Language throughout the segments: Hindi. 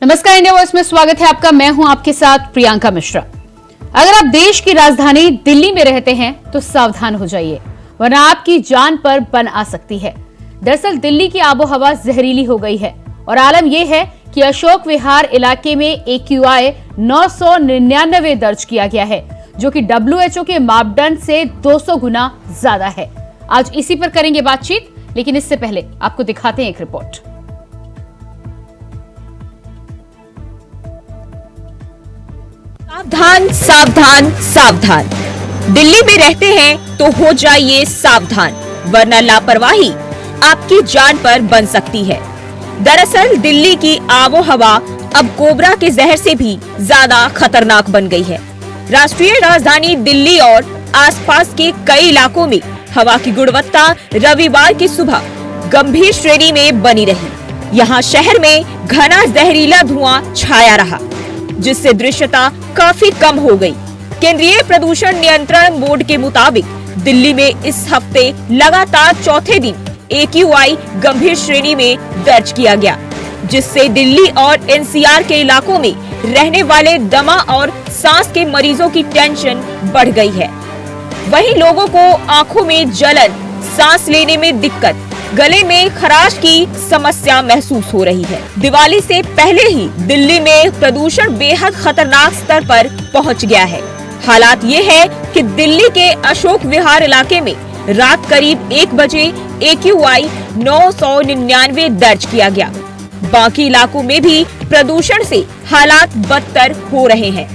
नमस्कार, इंडिया वॉइस में स्वागत है आपका। मैं हूं आपके साथ प्रियंका मिश्रा। अगर आप देश की राजधानी दिल्ली में रहते हैं तो सावधान हो जाइए, वरना आपकी जान पर बन आ सकती है। दरअसल दिल्ली की आबोहवा जहरीली हो गई है और आलम यह है कि अशोक विहार इलाके में AQI 999 दर्ज किया गया है, जो कि WHO के मापदंड से 200 गुना ज्यादा है। आज इसी पर करेंगे बातचीत, लेकिन इससे पहले आपको दिखाते हैं एक रिपोर्ट। सावधान सावधान सावधान, दिल्ली में रहते हैं तो हो जाइए सावधान, वरना लापरवाही आपकी जान पर बन सकती है। दरअसल दिल्ली की आबोहवा अब कोबरा के जहर से भी ज्यादा खतरनाक बन गई है। राष्ट्रीय राजधानी दिल्ली और आसपास के कई इलाकों में हवा की गुणवत्ता रविवार की सुबह गंभीर श्रेणी में बनी रही। यहाँ शहर में घना जहरीला धुआं छाया रहा, जिससे दृश्यता काफी कम हो गई। केंद्रीय प्रदूषण नियंत्रण बोर्ड के मुताबिक दिल्ली में इस हफ्ते लगातार चौथे दिन AQI गंभीर श्रेणी में दर्ज किया गया, जिससे दिल्ली और NCR के इलाकों में रहने वाले दमा और सांस के मरीजों की टेंशन बढ़ गई है। वहीं लोगों को आंखों में जलन, सांस लेने में दिक्कत, गले में खराश की समस्या महसूस हो रही है। दिवाली से पहले ही दिल्ली में प्रदूषण बेहद खतरनाक स्तर पर पहुंच गया है। हालात ये है कि दिल्ली के अशोक विहार इलाके में रात करीब 1 बजे AQI 999 दर्ज किया गया। बाकी इलाकों में भी प्रदूषण से हालात बदतर हो रहे हैं।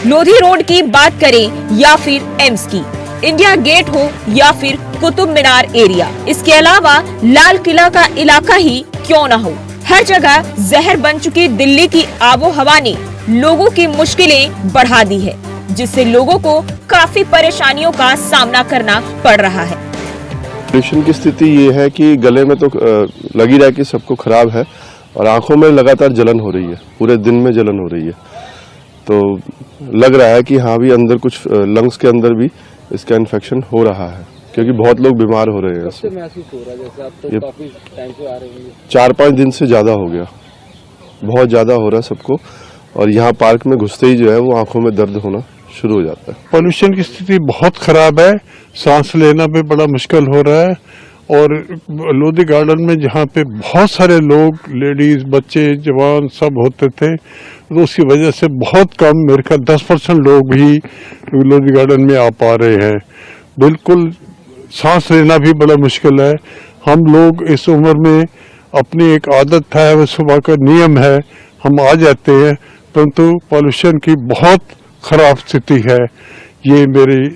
लोधी रोड की बात करें या फिर एम्स की, इंडिया गेट हो या फिर कुतुब मीनार एरिया, इसके अलावा लाल किला का इलाका ही क्यों न हो, हर जगह जहर बन चुकी दिल्ली की आबोहवा ने लोगों की मुश्किलें बढ़ा दी है, जिससे लोगों को काफी परेशानियों का सामना करना पड़ रहा है। पोल्यूशन की स्थिति ये है कि गले में तो लगी रहा कि सबको खराब है और आंखों में लगातार जलन हो रही है, पूरे दिन में जलन हो रही है। तो लग रहा है कि हाँ भी अंदर कुछ लंग्स के अंदर भी इसका इन्फेक्शन हो रहा है, क्योंकि बहुत लोग बीमार हो रहे हैं। इससे महसूस हो रहा है जैसे आप तो काफी टाइम से आ रहे हैं। 4-5 दिन से ज्यादा हो गया, बहुत ज्यादा हो रहा है सबको, और यहाँ पार्क में घुसते ही जो है वो आंखों में दर्द होना शुरू हो जाता है। पोल्यूशन की स्थिति बहुत खराब है, सांस लेना भी बड़ा मुश्किल हो रहा है। और लोधी गार्डन में जहाँ पे बहुत सारे लोग, लेडीज, बच्चे, जवान सब होते थे, तो उसकी वजह से बहुत कम, मेरे ख्याल 10% लोग भी लोधी गार्डन में आ पा रहे हैं। बिल्कुल सांस लेना भी बड़ा मुश्किल है। हम लोग इस उम्र में अपनी एक आदत है, वो सुबह का नियम है, हम आ जाते हैं, परंतु पोल्यूशन की बहुत खराब स्थिति है। ये मेरी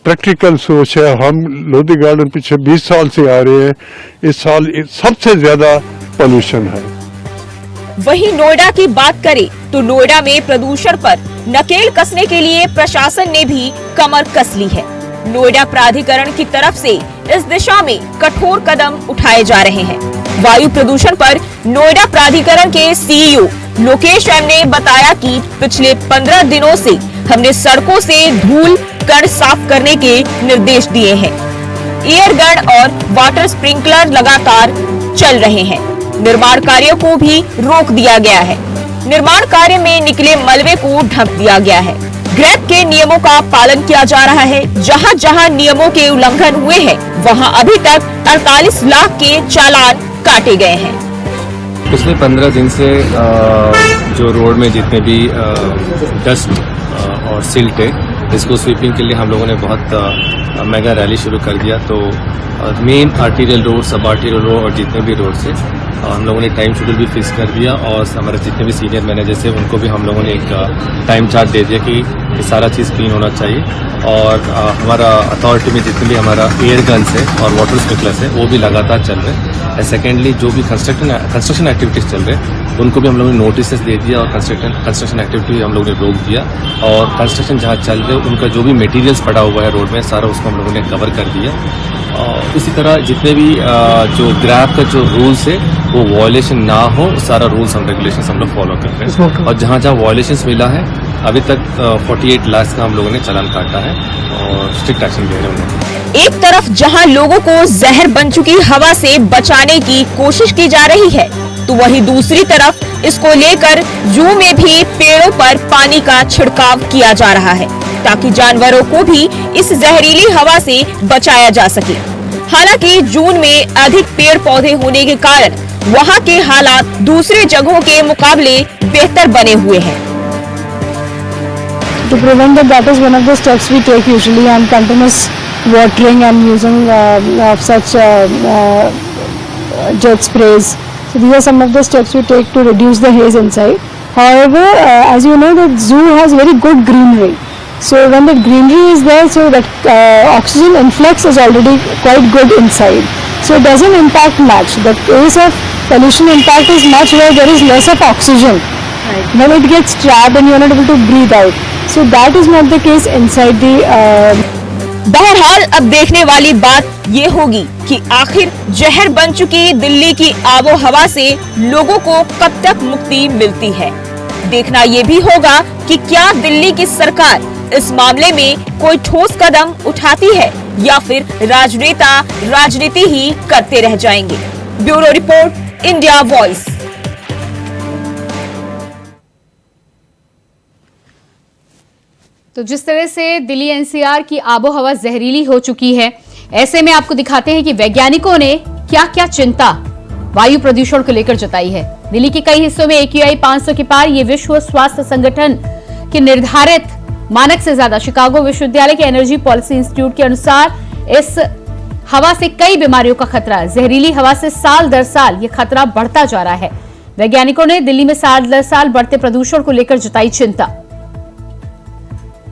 प्रैक्टिकल सोच है। हम लोधी गार्डन पीछे 20 साल से आ रहे हैं, इस साल सबसे ज्यादा पोल्यूशन है। वहीं नोएडा की बात करें तो नोएडा में प्रदूषण पर नकेल कसने के लिए प्रशासन ने भी कमर कस ली है। नोएडा प्राधिकरण की तरफ से इस दिशा में कठोर कदम उठाए जा रहे हैं। वायु प्रदूषण पर नोएडा प्राधिकरण के CEO लोकेश एम ने बताया कि पिछले 15 दिनों से हमने सड़कों से धूल कण साफ करने के निर्देश दिए हैं। एयर गन और वाटर स्प्रिंकलर लगातार चल रहे हैं। निर्माण कार्यों को भी रोक दिया गया है। निर्माण कार्य में निकले मलबे को ढक दिया गया है। ग्रैब के नियमों का पालन किया जा रहा है। जहां जहां नियमों के उल्लंघन हुए हैं, वहां अभी तक 48 लाख के चालान काटे गए हैं। पिछले 15 दिन से जो रोड में जितने भी डस्ट और सिल्ट है, इसको स्वीपिंग के लिए हम लोगों ने बहुत मेगा रैली शुरू कर दिया। तो मेन आर्टीरियल रोड, सब आर्टीरियल रोड और जितने भी रोड से हम लोगों ने टाइम शेड्यूल भी फिक्स कर दिया, और हमारे जितने भी सीनियर मैनेजर्स हैं उनको भी हम लोगों ने एक टाइम चार्ट दे दिया कि ये सारा चीज़ क्लीन होना चाहिए। और हमारा अथॉरिटी में जितने भी हमारा एयर गन्स है और वाटर स्प्रिंकलर्स है वो भी लगातार चल रहे हैं। सेकेंडली जो भी कंस्ट्रक्शन एक्टिविटीज चल रहे हैं उनको भी हम लोगों ने नोटिस दे दिया, और कंस्ट्रक्शन एक्टिविटी हम लोगों ने रोक दिया। और कंस्ट्रक्शन जहाँ चल रहे हैं उनका जो भी मटेरियल्स पड़ा हुआ है रोड में, सारा उसको हम लोगों ने कवर कर दिया। और इसी तरह जितने भी जो ग्रैब का जो रूल्स है वो वायलेशन ना हो, सारा रूल्स एंड रेगुलेशंस हम लोग फॉलो कर रहे हैं। और जहाँ जहाँ वायलेशंस मिला है अभी तक 48 लाख का हम लोगों ने चालान काटा है और स्ट्रिक्ट एक्शन ले रहे हैं। एक तरफ जहां लोगों को जहर बन चुकी हवा से बचाने की कोशिश की जा रही है, तो वहीं दूसरी तरफ इसको लेकर जू में भी पेड़ों पर पानी का छिड़काव किया जा रहा है ताकि जानवरों को भी इस जहरीली हवा से बचाया जा सके। हालांकि जून में अधिक पेड़ पौधे होने के कारण वहां के हालात दूसरे जगहों के मुकाबले बेहतर बने हुए हैं। To prevent that is one of the steps we take usually, and continuous watering and using of such jet sprays. So these are some of the steps we take to reduce the haze inside. However, as you know, the zoo has very good greenery. So when the greenery is there, so that oxygen influx is already quite good inside. So it doesn't impact much. The case of pollution impact is much where there is less of oxygen. Right. When it gets trapped and you are not able to breathe out. So that is not the case inside the बहरहाल अब देखने वाली बात ये होगी कि आखिर जहर बन चुकी दिल्ली की आबो हवा से लोगों को कब तक मुक्ति मिलती है। देखना ये भी होगा कि क्या दिल्ली की सरकार इस मामले में कोई ठोस कदम उठाती है या फिर राजनेता राजनीति ही करते रह जाएंगे। Bureau report, India voice. तो जिस तरह से दिल्ली एनसीआर की आबोहवा जहरीली हो चुकी है, ऐसे में आपको दिखाते हैं कि वैज्ञानिकों ने क्या क्या चिंता वायु प्रदूषण को लेकर जताई है। दिल्ली के कई हिस्सों में AQI 500 के पार, ये विश्व स्वास्थ्य संगठन के निर्धारित मानक से ज्यादा। शिकागो विश्वविद्यालय के एनर्जी पॉलिसी इंस्टीट्यूट के अनुसार इस हवा से कई बीमारियों का खतरा है। जहरीली हवा से साल दर साल ये खतरा बढ़ता जा रहा है। वैज्ञानिकों ने दिल्ली में साल दर साल बढ़ते प्रदूषण को लेकर जताई चिंता।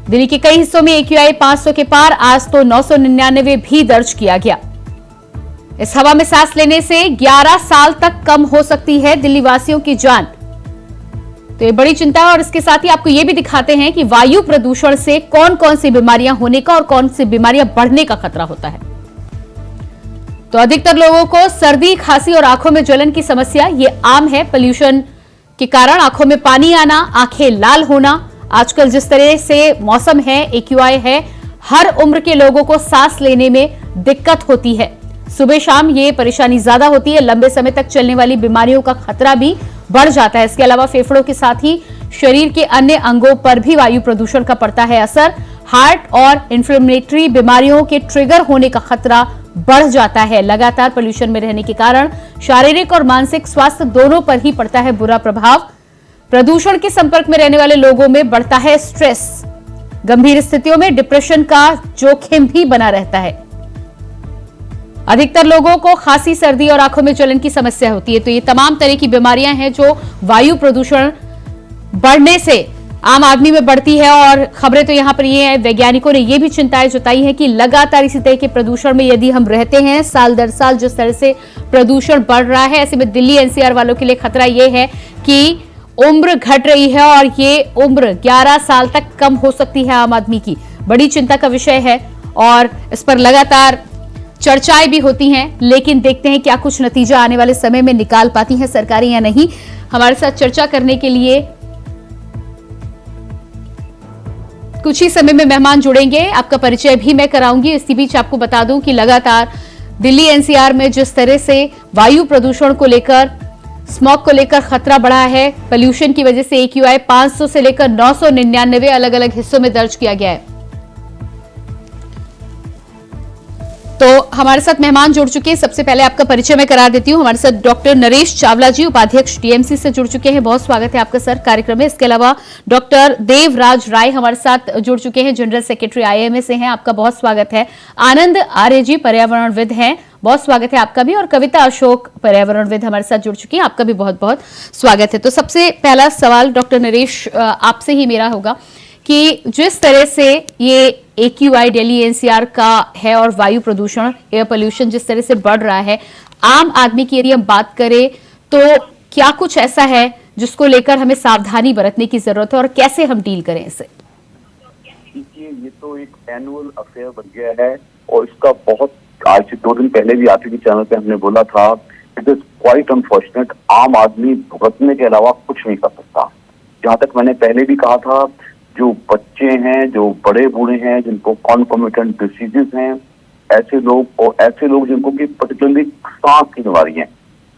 दिल्ली के कई हिस्सों में AQI 500 के पार, आज तो 999 भी दर्ज किया गया। इस हवा में सांस लेने से 11 साल तक कम हो सकती है दिल्ली वासियों की जान। तो ये बड़ी चिंता है और इसके साथ ही आपको ये भी दिखाते हैं कि वायु प्रदूषण से कौन कौन सी बीमारियां होने का और कौन सी बीमारियां बढ़ने का खतरा होता है। तो अधिकतर लोगों को सर्दी, खांसी और आंखों में जलन की समस्या ये आम है। पोल्यूशन के कारण आंखों में पानी आना, आंखें लाल होना, आजकल जिस तरह से मौसम है, AQI है, हर उम्र के लोगों को सांस लेने में दिक्कत होती है। सुबह शाम ये परेशानी ज्यादा होती है। लंबे समय तक चलने वाली बीमारियों का खतरा भी बढ़ जाता है। इसके अलावा फेफड़ों के साथ ही शरीर के अन्य अंगों पर भी वायु प्रदूषण का पड़ता है असर। हार्ट और इन्फ्लेमेटरी बीमारियों के ट्रिगर होने का खतरा बढ़ जाता है। लगातार पोल्यूशन में रहने के कारण शारीरिक और मानसिक स्वास्थ्य दोनों पर ही पड़ता है बुरा प्रभाव। प्रदूषण के संपर्क में रहने वाले लोगों में बढ़ता है स्ट्रेस। गंभीर स्थितियों में डिप्रेशन का जोखिम भी बना रहता है। अधिकतर लोगों को खांसी, सर्दी और आंखों में जलन की समस्या होती है। तो ये तमाम तरह की बीमारियां हैं जो वायु प्रदूषण बढ़ने से आम आदमी में बढ़ती है। और खबरें तो यहां पर ये है, वैज्ञानिकों ने ये भी चिंताएं जताई है कि लगातार इसी तरह के प्रदूषण में यदि हम रहते हैं, साल दर साल जिस तरह से प्रदूषण बढ़ रहा है, ऐसे में दिल्ली एनसीआर वालों के लिए खतरा ये है कि उम्र घट रही है और ये उम्र 11 साल तक कम हो सकती है आम आदमी की। बड़ी चिंता का विषय है और इस पर लगातार चर्चाएं भी होती हैं, लेकिन देखते हैं क्या कुछ नतीजा आने वाले समय में निकाल पाती हैं सरकारें या नहीं। हमारे साथ चर्चा करने के लिए कुछ ही समय में मेहमान जुड़ेंगे, आपका परिचय भी मैं कराऊंगी। इसी बीच आपको बता दूं कि लगातार दिल्ली एनसीआर में जिस तरह से वायु प्रदूषण को लेकर, स्मॉग को लेकर खतरा बढ़ा है, पोल्यूशन की वजह से AQI 500 से लेकर 999 अलग अलग हिस्सों में दर्ज किया गया है। तो हमारे साथ मेहमान जुड़ चुके हैं। सबसे पहले आपका परिचय मैं करा देती हूं। हमारे साथ डॉक्टर नरेश चावला जी, उपाध्यक्ष TMC से जुड़ चुके हैं। बहुत स्वागत है आपका सर कार्यक्रम में। इसके अलावा डॉक्टर देवराज राय हमारे साथ जुड़ चुके हैं, जनरल सेक्रेटरी IIMA से हैं, आपका बहुत स्वागत है। आनंद आर्य जी पर्यावरणविद हैं, बहुत स्वागत है आपका भी। और कविता अशोक पर्यावरणविद हमारे साथ जुड़ चुकी हैं, आपका भी बहुत बहुत स्वागत है। तो सबसे पहला सवाल डॉक्टर नरेश आपसे ही मेरा होगा कि जिस तरह से ये AQI दिल्ली एनसीआर का है और वायु प्रदूषण, एयर पोल्यूशन जिस तरह से बढ़ रहा है, आम आदमी की यदि हम बात करें तो क्या कुछ ऐसा है जिसको लेकर हमें सावधानी बरतने की जरूरत है और कैसे हम डील करें इसे? देखिए, ये तो एक एनुअल अफेयर बन गया है और इसका बहुत, आज से 2 दिन पहले भी आरटीवी चैनल पे हमने बोला था, इट इज क्वाइट अनफॉर्चुनेट। आम आदमी भुगतने के अलावा कुछ नहीं कर सकता। जहां तक मैंने पहले भी कहा था, जो बच्चे हैं, जो बड़े बूढ़े हैं, जिनको कॉन्कोमिटेंट डिसीजेज हैं, ऐसे लोग और ऐसे लोग जिनको कि पर्टिकुलरली सांस की बीमारी है,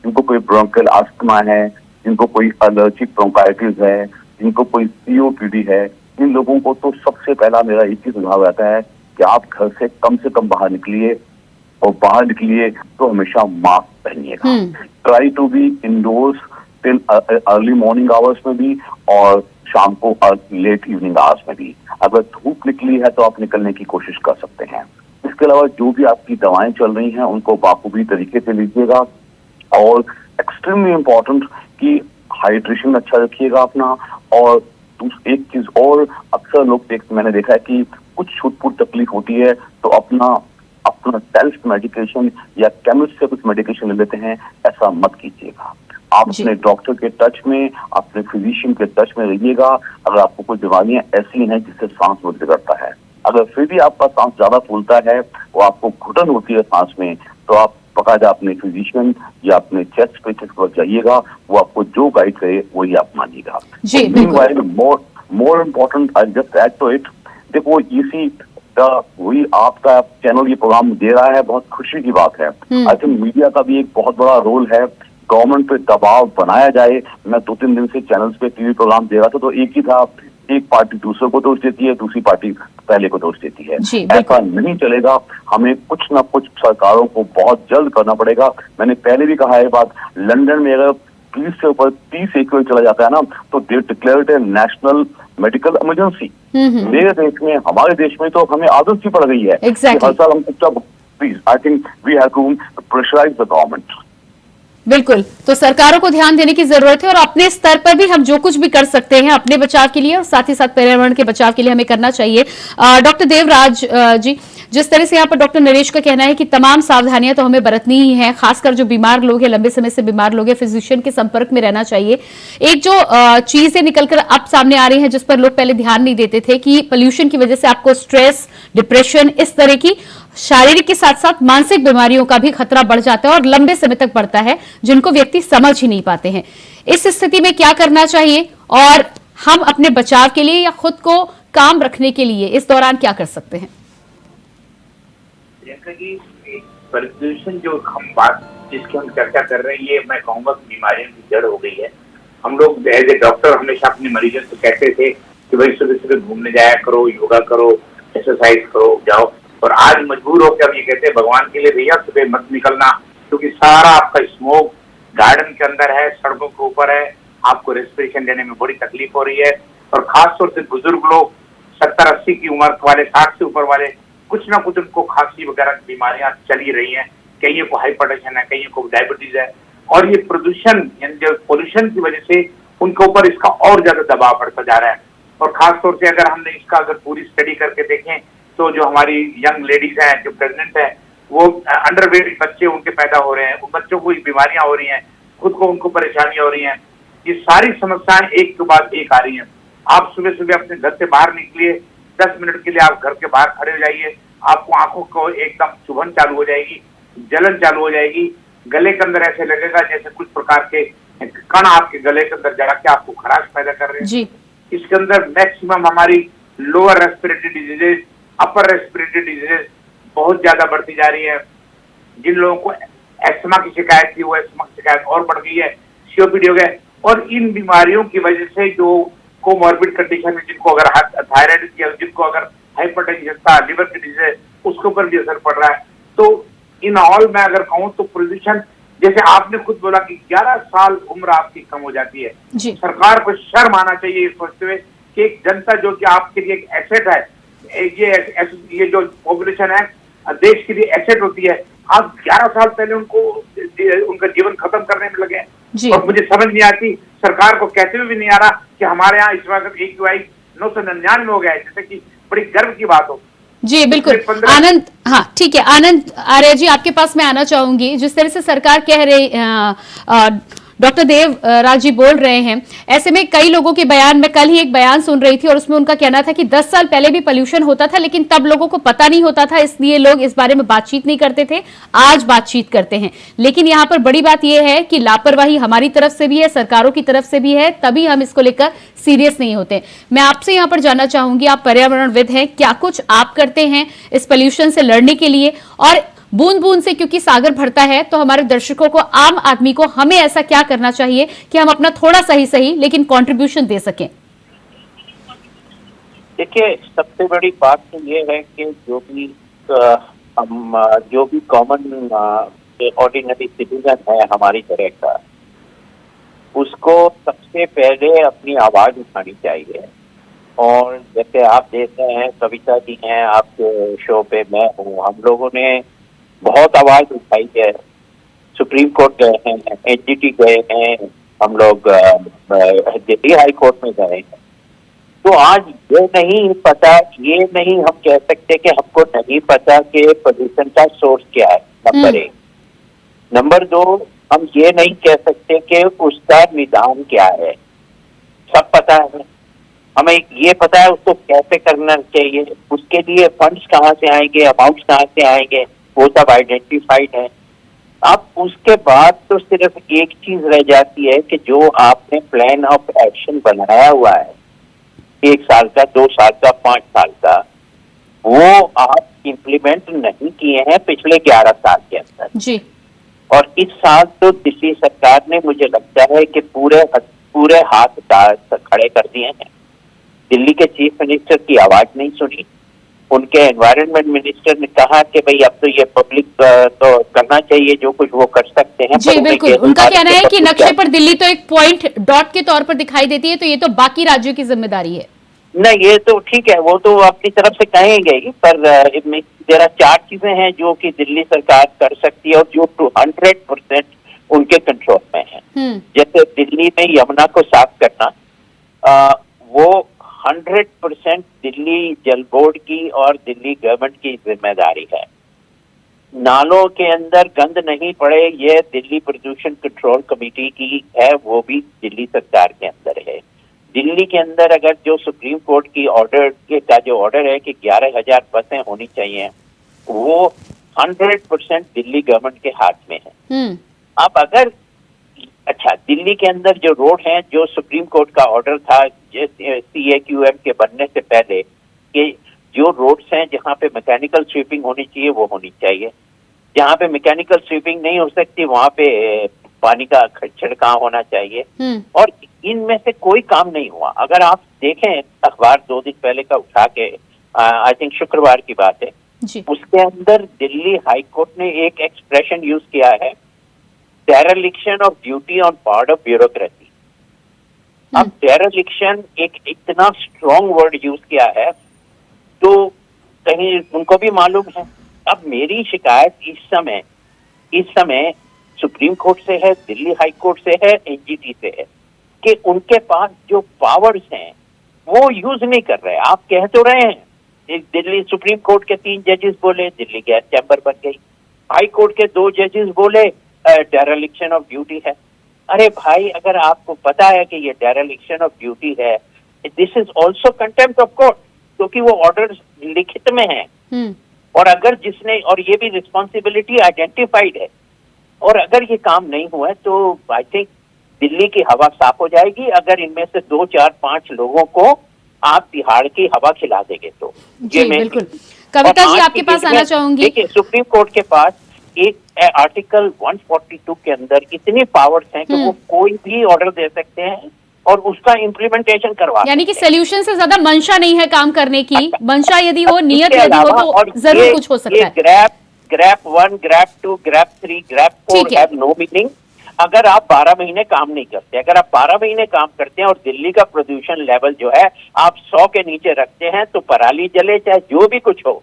जिनको कोई ब्रोंकियल अस्थमा है, जिनको कोई एलर्जिक ब्रोंकाइटिस है, जिनको कोई सीओपीडी है, इन लोगों को तो सबसे पहला मेरा एक ही सुझाव रहता है कि आप घर से कम बाहर निकलिए, और बाहर निकलिए तो हमेशा मास्क पहनिएगा। Try to be indoors till early morning hours में भी और शाम को लेट इवनिंग आवर्स में भी। अगर धूप निकली है तो आप निकलने की कोशिश कर सकते हैं। इसके अलावा जो भी आपकी दवाएं चल रही हैं उनको बाखूबी तरीके से लीजिएगा, और एक्सट्रीमली इम्पोर्टेंट कि हाइड्रेशन अच्छा रखिएगा अपना। और एक चीज और, अक्सर लोग मैंने देखा है कि कुछ छूट तकलीफ होती है तो अपना सेल्फ मेडिकेशन या केमिस्ट से कुछ मेडिकेशन ले लेते हैं। ऐसा मत कीजिएगा। आप अपने डॉक्टर के टच में, अपने फिजिशियन के टच में रहिएगा। अगर आपको कोई बीमारियां ऐसी हैं जिससे सांस बहुत बिगड़ता है, अगर फिर भी आपका सांस ज्यादा फूलता है, वो आपको घुटन होती है सांस में, तो आप बाकायदा अपने फिजिशियन या अपने चेस्ट स्पेशलिस्ट को जाइएगा। वो आपको जो गाइड करे वही आप मानिएगा। More important, I just add to it, देखो इसी वही आपका चैनल ये प्रोग्राम दे रहा है, बहुत खुशी की बात है। आई थिंक मीडिया का भी एक बहुत बड़ा रोल है, गवर्नमेंट पे दबाव बनाया जाए। मैं 2-3 दिन से चैनल्स पे टीवी प्रोग्राम दे रहा था तो एक ही था, एक पार्टी दूसरे को दोष देती है, दूसरी पार्टी पहले को दोष देती है। ऐसा नहीं चलेगा। हमें कुछ ना कुछ सरकारों को बहुत जल्द करना पड़ेगा। मैंने पहले भी कहा है बात, लंदन में अगर 30 से ऊपर 30 AQI चला जाता है ना तो they declared a national medical emergency. मेरे देश में, हमारे देश में तो हमें आदत सी पड़ गई है कि हर साल हम चुपचाप, please I think we have to pressurise the government. बिल्कुल, तो सरकारों को ध्यान देने की जरूरत है और अपने स्तर पर भी हम जो कुछ भी कर सकते हैं अपने बचाव के लिए और साथ ही साथ पर्यावरण के बचाव के लिए हमें करना चाहिए। डॉक्टर देवराज जी, जिस तरह से यहाँ पर डॉक्टर नरेश का कहना है कि तमाम सावधानियां तो हमें बरतनी ही है, खासकर जो बीमार लोग हैं, लंबे समय से बीमार लोग हैं, फिजिशियन के संपर्क में रहना चाहिए। एक जो चीजें निकलकर अब सामने आ रही हैं जिस पर लोग पहले ध्यान नहीं देते थे कि पोल्यूशन की वजह से आपको स्ट्रेस, डिप्रेशन, इस तरह की शारीरिक के साथ साथ मानसिक बीमारियों का भी खतरा बढ़ जाता है और लंबे समय तक बढ़ता है, जिनको व्यक्ति समझ ही नहीं पाते हैं। इस स्थिति में क्या करना चाहिए और हम अपने बचाव के लिए या खुद को काम रखने के लिए इस दौरान क्या कर सकते हैं? जैसे कि प्रदूषण जो हम बात जिसकी हम चर्चा कर रहे हैं, ये मैं कहूँगा बीमारियों की जड़ हो गई है। हम लोग एज ए डॉक्टर हमेशा अपने मरीजों से कहते थे कि भाई सुबह सुबह घूमने जाया करो, योगा करो, एक्सरसाइज करो, जाओ, और आज मजबूर होकर हम ये कहते हैं भगवान के लिए भैया सुबह मत निकलना, क्योंकि सारा आपका स्मोक गार्डन के अंदर है, सड़कों के ऊपर है, आपको रेस्पिरेशन लेने में बड़ी तकलीफ हो रही है। और खासतौर से बुजुर्ग लोग 70-80 की उम्र वाले, 60 से ऊपर वाले, कुछ ना कुछ उनको खांसी वगैरह की बीमारियां चली रही हैं। कईयों को हाइपरटेंशन है, कईयों को डायबिटीज है, और ये प्रदूषण यानी जो पोल्यूशन की वजह से उनके ऊपर इसका और ज्यादा दबाव बढ़ता जा रहा है। और खासतौर से अगर हमने इसका अगर पूरी स्टडी करके देखें तो जो हमारी यंग लेडीज हैं, जो प्रेग्नेंट है, वो अंडरवेट बच्चे उनके पैदा हो रहे हैं, उन बच्चों को बीमारियां हो रही हैं, खुद को उनको परेशानियां हो रही हैं। ये सारी समस्याएं एक के बाद एक आ रही हैं। आप सुबह सुबह अपने घर से बाहर निकलिए, 10 मिनट के लिए आप घर के बाहर खड़े हो जाइए, आपको आंखों को एकदम चुभन चालू हो जाएगी, जलन चालू हो जाएगी, गले के अंदर ऐसे लगेगा जैसे कुछ प्रकार के कण आपके गले के अंदर जाके आपको खराश पैदा कर रहे हैं जी। इसके अंदर मैक्सिमम हमारी lower respiratory diseases, upper respiratory diseases बहुत ज्यादा बढ़ती जा रही है। जिन लोगों को एस्थमा की शिकायत थी वो एस्थमा की शिकायत और बढ़ गई है, सीओपीडी हो गया। और इन बीमारियों की वजह से जो कोमॉर्बिड कंडीशन है, जिनको अगर थायराइड या जिनको अगर हाइपरटेंशन था, लिवर की डिजीज, उसके ऊपर भी असर पड़ रहा है। तो इन ऑल मैं अगर कहूँ तो प्रदूषण, जैसे आपने खुद बोला कि 11 साल उम्र आपकी कम हो जाती है, सरकार को शर्म आना चाहिए इस सोचते हुए कि एक जनता जो कि आपके लिए एक एसेट है, ये जो पॉपुलेशन है देश के लिए एसेट होती है, आप 11 साल पहले उनको उनका जीवन खत्म करने में लगे हैं। और मुझे समझ नहीं आती, सरकार को कहते हुए भी नहीं आ रहा कि हमारे यहाँ इस वक्त AQI 999 हो गया है, जैसे कि बड़ी गर्व की बात हो। जी बिल्कुल आनंद, हाँ ठीक है आनंद आर्य जी, आपके पास मैं आना चाहूंगी। जिस तरह से सरकार कह रही, डॉक्टर देवराज जी बोल रहे हैं, ऐसे में कई लोगों के बयान, मैं कल ही एक बयान सुन रही थी और उसमें उनका कहना था कि 10 साल पहले भी पोल्यूशन होता था लेकिन तब लोगों को पता नहीं होता था, इसलिए लोग इस बारे में बातचीत नहीं करते थे, आज बातचीत करते हैं। लेकिन यहाँ पर बड़ी बात यह है कि लापरवाही हमारी तरफ से भी है, सरकारों की तरफ से भी है, तभी हम इसको लेकर सीरियस नहीं होते। मैं आपसे यहाँ पर जानना चाहूंगी, आप पर्यावरणविद हैं, क्या कुछ आप करते हैं इस पोल्यूशन से लड़ने के लिए? और बूंद बूंद से क्योंकि सागर भरता है, तो हमारे दर्शकों को, आम आदमी को, हमें ऐसा क्या करना चाहिए कि हम अपना थोड़ा सही लेकिन कंट्रीब्यूशन दे सकें? देखिए, सबसे बड़ी बात तो ये है कि जो भी कॉमन ऑर्डिनरी सिटीजन है हमारी तरह का, उसको सबसे पहले अपनी आवाज उठानी चाहिए। और जैसे आप देख रहे हैं, कविता जी हैं आपके शो पे, मैं हूँ, हम लोगों ने बहुत आवाज उठाई है। सुप्रीम कोर्ट गए हैं, एनजीटी गए हैं, हम लोग दिल्ली हाई कोर्ट में गए हैं। तो आज ये नहीं हम कह सकते कि हमको नहीं पता कि पोल्यूशन का सोर्स क्या है, नंबर 1। नंबर 2, हम ये नहीं कह सकते कि उसका निदान क्या है। सब पता है, हमें ये पता है उसको कैसे करना चाहिए, उसके लिए फंड्स कहाँ से आएंगे, अमाउंट्स कहाँ से आएंगे, वो सब आइडेंटिफाइड है। अब उसके बाद तो सिर्फ एक चीज रह जाती है कि जो आपने प्लान ऑफ एक्शन बनाया हुआ है, 1 साल का, 2 साल का, 5 साल का, वो आप इम्प्लीमेंट नहीं किए हैं पिछले 11 साल के अंदर जी। और इस साल तो दिल्ली सरकार ने, मुझे लगता है कि पूरे हाथ खड़े कर दिए हैं। दिल्ली के चीफ मिनिस्टर की आवाज नहीं सुनी। उनके एनवायरनमेंट मिनिस्टर ने कहा कि भाई अब तो ये पब्लिक तो करना चाहिए, जो कुछ वो कर सकते हैं। जी बिल्कुल, उनका कहना है कि नक्शे पर दिल्ली तो एक पॉइंट डॉट के तौर पर दिखाई देती है, तो ये तो बाकी राज्यों की जिम्मेदारी है। नहीं, ये तो ठीक है, वो तो अपनी तरफ से कहेंगे ही, पर जरा 4 चीजें हैं जो कि दिल्ली सरकार कर सकती है और जो 200% उनके कंट्रोल में है। जैसे दिल्ली में यमुना को साफ करना, वो 100% दिल्ली जल बोर्ड की और दिल्ली गवर्नमेंट की जिम्मेदारी है। नालों के अंदर गंद नहीं पड़े, ये दिल्ली प्रदूषण कंट्रोल कमेटी की है, वो भी दिल्ली सरकार के अंदर है। दिल्ली के अंदर अगर जो सुप्रीम कोर्ट की का जो ऑर्डर है कि 11,000 बसें होनी चाहिए, वो 100% दिल्ली गवर्नमेंट के हाथ में है। अब अगर दिल्ली के अंदर जो रोड हैं, जो सुप्रीम कोर्ट का ऑर्डर था CAQM के बनने से पहले, कि जो रोड्स हैं जहाँ पे मैकेनिकल स्वीपिंग होनी चाहिए वो होनी चाहिए, जहाँ पे मैकेनिकल स्वीपिंग नहीं हो सकती वहाँ पे पानी का छिड़काव होना चाहिए। और इनमें से कोई काम नहीं हुआ। अगर आप देखें अखबार 2 दिन पहले का उठा के, आई थिंक शुक्रवार की बात है, उसके अंदर दिल्ली हाई कोर्ट ने एक एक्सप्रेशन यूज किया है, dereliction of duty on part of bureaucracy. अब डेरेलिक्शन एक इतना स्ट्रॉन्ग वर्ड यूज किया है, तो कहीं उनको भी मालूम है। अब मेरी शिकायत इस समय सुप्रीम कोर्ट से है, दिल्ली हाई कोर्ट से है, एनजीटी से है, कि उनके पास जो पावर्स हैं वो यूज नहीं कर रहे। आप कह तो रहे हैं, दिल्ली सुप्रीम कोर्ट के 3 जजेस बोले दिल्ली गैस चैम्बर बन गई, हाई कोर्ट के 2 जजेस बोले डेरेलिक्शन ऑफ ड्यूटी है। अरे भाई, अगर आपको पता है कि ये डेरेलिक्शन ऑफ ड्यूटी है, this is also contempt of court, क्योंकि वो ऑर्डर लिखित में है। और अगर जिसने, और ये भी रिस्पॉन्सिबिलिटी आइडेंटिफाइड है, और अगर ये काम नहीं हुआ है तो आई थिंक दिल्ली की हवा साफ हो जाएगी। अगर इनमें से 2, 4, 5 लोगों को आप तिहाड़ की हवा खिला देंगे तो। जी बिल्कुल। कविता जी, आपके पास आना चाहूंगी। देखिए, सुप्रीम कोर्ट के पास एक आर्टिकल 142 के अंदर इतनी पावर्स हैं कि वो कोई भी ऑर्डर दे सकते हैं और उसका इम्प्लीमेंटेशन करवा, यानी कि सोल्यूशन से ज्यादा मंशा नहीं है काम करने की। मंशा यदि हो, नियत यदि हो, तो जरूर कुछ हो सकता है। GRAP 1, GRAP 2, GRAP 3, GRAP 4 have no meaning अगर आप 12 महीने काम नहीं करते। अगर आप 12 महीने काम करते हैं और दिल्ली का प्रदूषण लेवल जो है आप 100 के नीचे रखते हैं, तो पराली जले चाहे जो भी कुछ हो,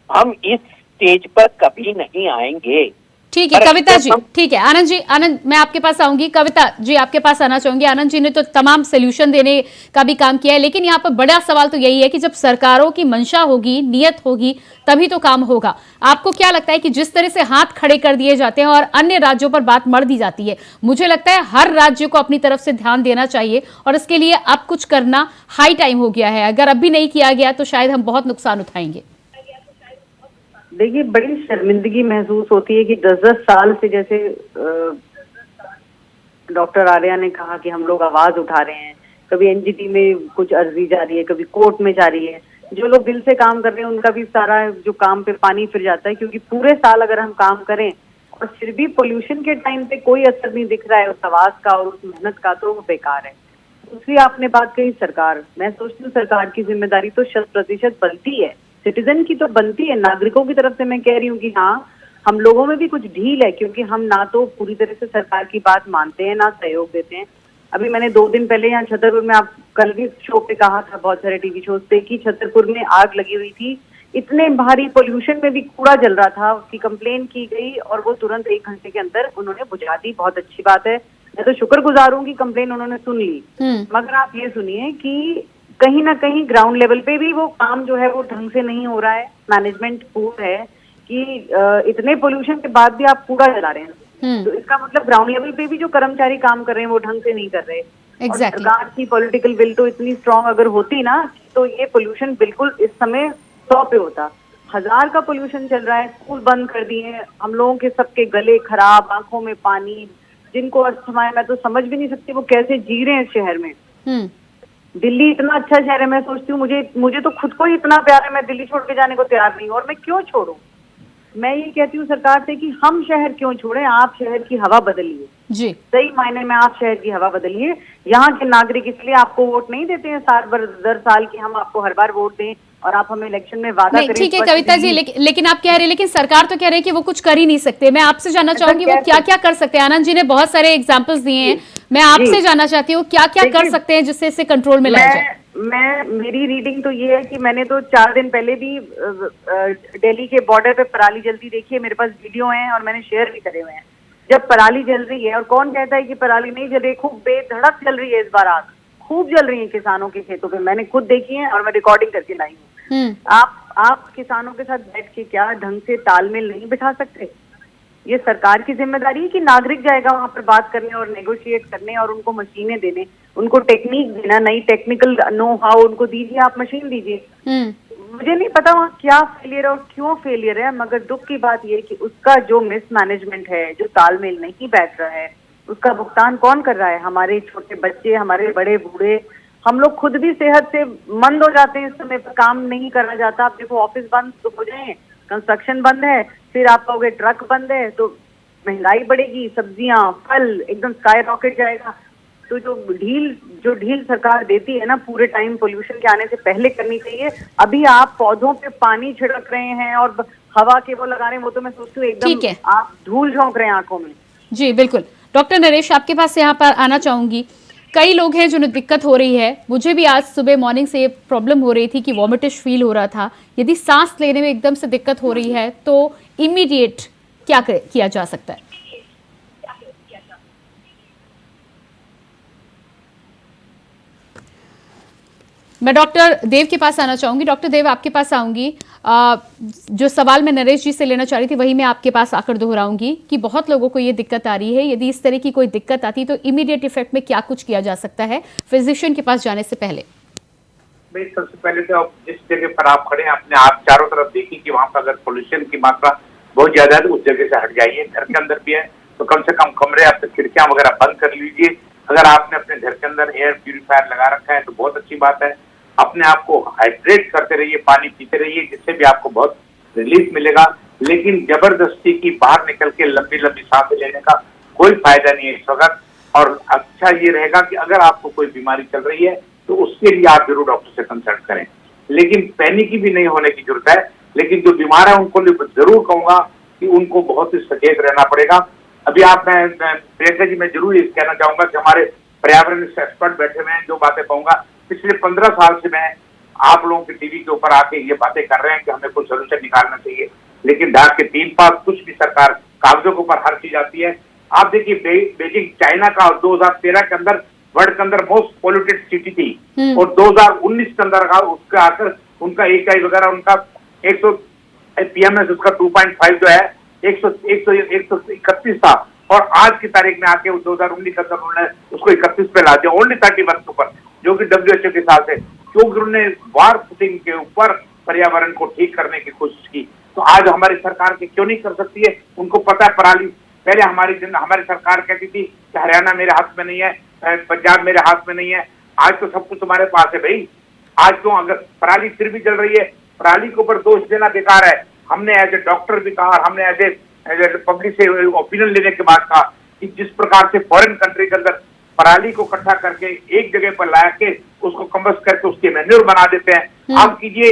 हम इस स्टेज पर कभी नहीं आएंगे। ठीक है कविता जी, ठीक है। आनंद जी, आनंद मैं आपके पास आऊंगी। कविता जी आपके पास आना चाहूंगी। आनंद जी ने तो तमाम सोल्यूशन देने का भी काम किया है, लेकिन यहाँ पर बड़ा सवाल तो यही है कि जब सरकारों की मंशा होगी, नियत होगी, तभी तो काम होगा। आपको क्या लगता है कि जिस तरह से हाथ खड़े कर दिए जाते हैं और अन्य राज्यों पर बात मढ़ दी जाती है, मुझे लगता है हर राज्य को अपनी तरफ से ध्यान देना चाहिए और इसके लिए अब कुछ करना हाई टाइम हो गया है। अगर अब भी नहीं किया गया तो शायद हम बहुत नुकसान उठाएंगे। देखिए, बड़ी शर्मिंदगी महसूस होती है कि 10-10 साल से, जैसे डॉक्टर आर्या ने कहा कि हम लोग आवाज उठा रहे हैं, कभी एनजीटी में कुछ अर्जी जा रही है, कभी कोर्ट में जा रही है, जो लोग दिल से काम कर रहे हैं उनका भी सारा जो काम पे पानी फिर जाता है, क्योंकि पूरे साल अगर हम काम करें और फिर भी पोल्यूशन के टाइम पे कोई असर नहीं दिख रहा है उस आवाज का और उस मेहनत का, तो वो बेकार है। दूसरी आपने बात कही सरकार, मैं सोचती हूँ सरकार की जिम्मेदारी तो 100% बनती है, सिटीजन की तो बनती है, नागरिकों की तरफ से मैं कह रही हूँ कि हाँ हम लोगों में भी कुछ ढील है, क्योंकि हम ना तो पूरी तरह से सरकार की बात मानते हैं ना सहयोग देते हैं। अभी मैंने 2 दिन पहले यहाँ छतरपुर में, आप कल भी शो पे कहा था बहुत सारे टीवी शोज पे कि छतरपुर में आग लगी हुई थी, इतने भारी पोल्यूशन में भी कूड़ा जल रहा था, उसकी कंप्लेन की गई और वो तुरंत 1 घंटे के अंदर उन्होंने बुझा दी। बहुत अच्छी बात है, मैं तो शुक्रगुजार हूँ कि कंप्लेन उन्होंने सुन ली। मगर आप ये सुनिए कि कहीं ना कहीं ग्राउंड लेवल पे भी वो काम जो है वो ढंग से नहीं हो रहा है। मैनेजमेंट पूर है कि इतने पोल्यूशन के बाद भी आप कूड़ा जला रहे हैं, तो इसका मतलब ग्राउंड लेवल पे भी जो कर्मचारी काम कर रहे हैं वो ढंग से नहीं कर रहे। और सरकार की पॉलिटिकल विल तो इतनी स्ट्रांग अगर होती ना, तो ये पोल्यूशन बिल्कुल इस समय 100 पे होता। 1000 का पोल्यूशन चल रहा है, स्कूल बंद कर दिए, हम लोगों के सबके गले खराब, आंखों में पानी, जिनको अस्थमा है मैं तो समझ भी नहीं सकती वो कैसे जी रहे हैं इस शहर में। दिल्ली इतना अच्छा शहर है, मैं सोचती हूँ मुझे तो खुद को ही इतना प्यार है, मैं दिल्ली छोड़ के जाने को तैयार नहीं हूँ, और मैं क्यों छोड़ूं। मैं ये कहती हूँ सरकार से कि हम शहर क्यों छोड़ें, आप शहर की हवा बदलिए जी, सही मायने में आप शहर की हवा बदलिए। यहाँ के नागरिक इसलिए आपको वोट नहीं देते हैं साल भर दर साल की हम आपको हर बार वोट दें और आप हमें इलेक्शन में वादा करें। ठीक है कविता जी, लेकिन आप कह रहे हैं, लेकिन सरकार तो कह रही है कि वो कुछ कर ही नहीं सकते। मैं आपसे जानना चाहूंगी वो क्या क्या कर सकते हैं। आनंद जी ने बहुत सारे एग्जाम्पल्स दिए हैं, मैं आपसे जानना चाहती हूँ क्या क्या कर सकते हैं जिससे इसे कंट्रोल में लाया जाए। मेरी रीडिंग तो ये है कि मैंने तो 4 दिन पहले भी दिल्ली के बॉर्डर पे पराली जलती देखी है, मेरे पास वीडियो हैं और मैंने शेयर भी करे हुए हैं। जब पराली जल रही है, और कौन कहता है कि पराली नहीं जल रही, खूब बेधड़क जल रही है इस बार आग, खूब जल रही है किसानों के खेतों पे, मैंने खुद देखी है और मैं रिकॉर्डिंग करके लाई हूँ। आप किसानों के साथ बैठ के क्या ढंग से तालमेल नहीं बिठा सकते? ये सरकार की जिम्मेदारी है कि नागरिक जाएगा वहां पर बात करने और नेगोशिएट करने और उनको मशीनें देने, उनको टेक्निक देना, नई टेक्निकल नो हाउ उनको दीजिए, आप मशीन दीजिए। मुझे नहीं पता वहाँ क्या फेलियर है और क्यों फेलियर है, मगर दुख की बात यह कि उसका जो मिसमैनेजमेंट है, जो तालमेल नहीं बैठ रहा है, उसका भुगतान कौन कर रहा है? हमारे छोटे बच्चे, हमारे बड़े बूढ़े, हम लोग खुद भी सेहत से मंद हो जाते हैं इस समय पर, काम नहीं करा जाता। आप देखो ऑफिस बंद तो हो जाए, कंस्ट्रक्शन बंद है, फिर आप कहोगे ट्रक बंद है तो महंगाई बढ़ेगी, सब्जियां फल एकदम स्काई रॉकेट जाएगा। तो जो ढील सरकार देती है ना पूरे टाइम पोल्यूशन के आने से पहले करनी चाहिए। अभी आप पौधों पे पानी छिड़क रहे हैं और हवा के वो लगा रहे हैं, वो तो मैं सोचती हूँ एकदम आप धूल झोंक रहे हैं आंखों में। जी बिल्कुल। डॉक्टर नरेश आपके पास यहाँ पर आना चाहूंगी। कई लोग हैं जिन्हें दिक्कत हो रही है, मुझे भी आज सुबह मॉर्निंग से प्रॉब्लम हो रही थी कि वॉमिटिश फील हो रहा था। यदि सांस लेने में एकदम से दिक्कत हो रही है तो इमीडिएट क्या किया जा सकता है? मैं डॉक्टर देव के पास आना चाहूंगी। डॉक्टर देव आपके पास आऊंगी। जो सवाल मैं नरेश जी से लेना चाह रही थी वही मैं आपके पास आकर दोहराऊंगी कि बहुत लोगों को ये दिक्कत आ रही है। यदि इस तरह की कोई दिक्कत आती तो इमीडिएट इफेक्ट में क्या कुछ किया जा सकता है फिजिशियन के पास जाने से पहले? भाई सबसे पहले तो आप जिस जगह पर आप खड़े हैं अपने आप चारों तरफ देखिए कि वहाँ पर अगर पोल्यूशन की मात्रा बहुत ज्यादा है तो उस जगह से हट जाइए। घर के अंदर भी है तो कम से कम कमरे आप खिड़कियां वगैरह बंद कर लीजिए। अगर आपने अपने घर के अंदर एयर प्यूरिफायर लगा रखा है तो बहुत अच्छी बात है। अपने आप को हाइड्रेट करते रहिए, पानी पीते रहिए, जिससे भी आपको बहुत रिलीफ मिलेगा। लेकिन जबरदस्ती की बाहर निकल के लंबी लंबी सांसें लेने का कोई फायदा नहीं है इस वक्त। और अच्छा ये रहेगा कि अगर आपको कोई बीमारी चल रही है तो उसके लिए आप जरूर डॉक्टर से कंसल्ट करें, लेकिन पैनिक भी नहीं होने की जरूरत है। लेकिन जो बीमार है उनको जरूर कहूंगा कि उनको बहुत ही सचेत रहना पड़ेगा। अभी मैं प्रियंका जी मैं जरूर ये कहना चाहूंगा कि हमारे पर्यावरण एक्सपर्ट बैठे हुए हैं, जो बातें कहूंगा पिछले 15 साल से मैं आप लोगों के टीवी के ऊपर आके ये बातें कर रहे हैं कि हमें कोई सोल्यूशन निकालना चाहिए, लेकिन डाक के 3 पास कुछ भी सरकार कागजों के ऊपर हर चीज आती है। आप देखिए बेजिंग चाइना का 2013 के अंदर वर्ल्ड के अंदर मोस्ट पोल्यूटेड सिटी थी और 2019 के अंदर उसके आकर उनका AQI वगैरह उनका 100 PMS उसका 2.5 जो है 131 था और आज की तारीख में आके 2019 के अंदर उन्होंने उसको 31 पे ला दिया, ओनली 31 के ऊपर, जो कि WHO के हिसाब से, क्योंकि उन्होंने वार फुटिंग के ऊपर पर्यावरण को ठीक करने की कोशिश की। तो आज हमारी सरकार के क्यों नहीं कर सकती है? उनको पता है पराली पहले हमारी सरकार कहती थी कि हरियाणा मेरे हाथ में नहीं है, पंजाब मेरे हाथ में नहीं है, आज तो सब कुछ हमारे पास है भाई। आज तो अगर पराली फिर भी जल रही है, पराली के ऊपर दोष देना बेकार है। हमने एज ए डॉक्टर भी कहा, हमने एज ए पब्लिक से ओपिनियन लेने के बाद कहा कि जिस प्रकार से फॉरेन कंट्री के अंदर पराली को इकट्ठा करके एक जगह पर ला के उसको कम्बस्ट करके उसके मैन्योर बना देते हैं, आप कीजिए,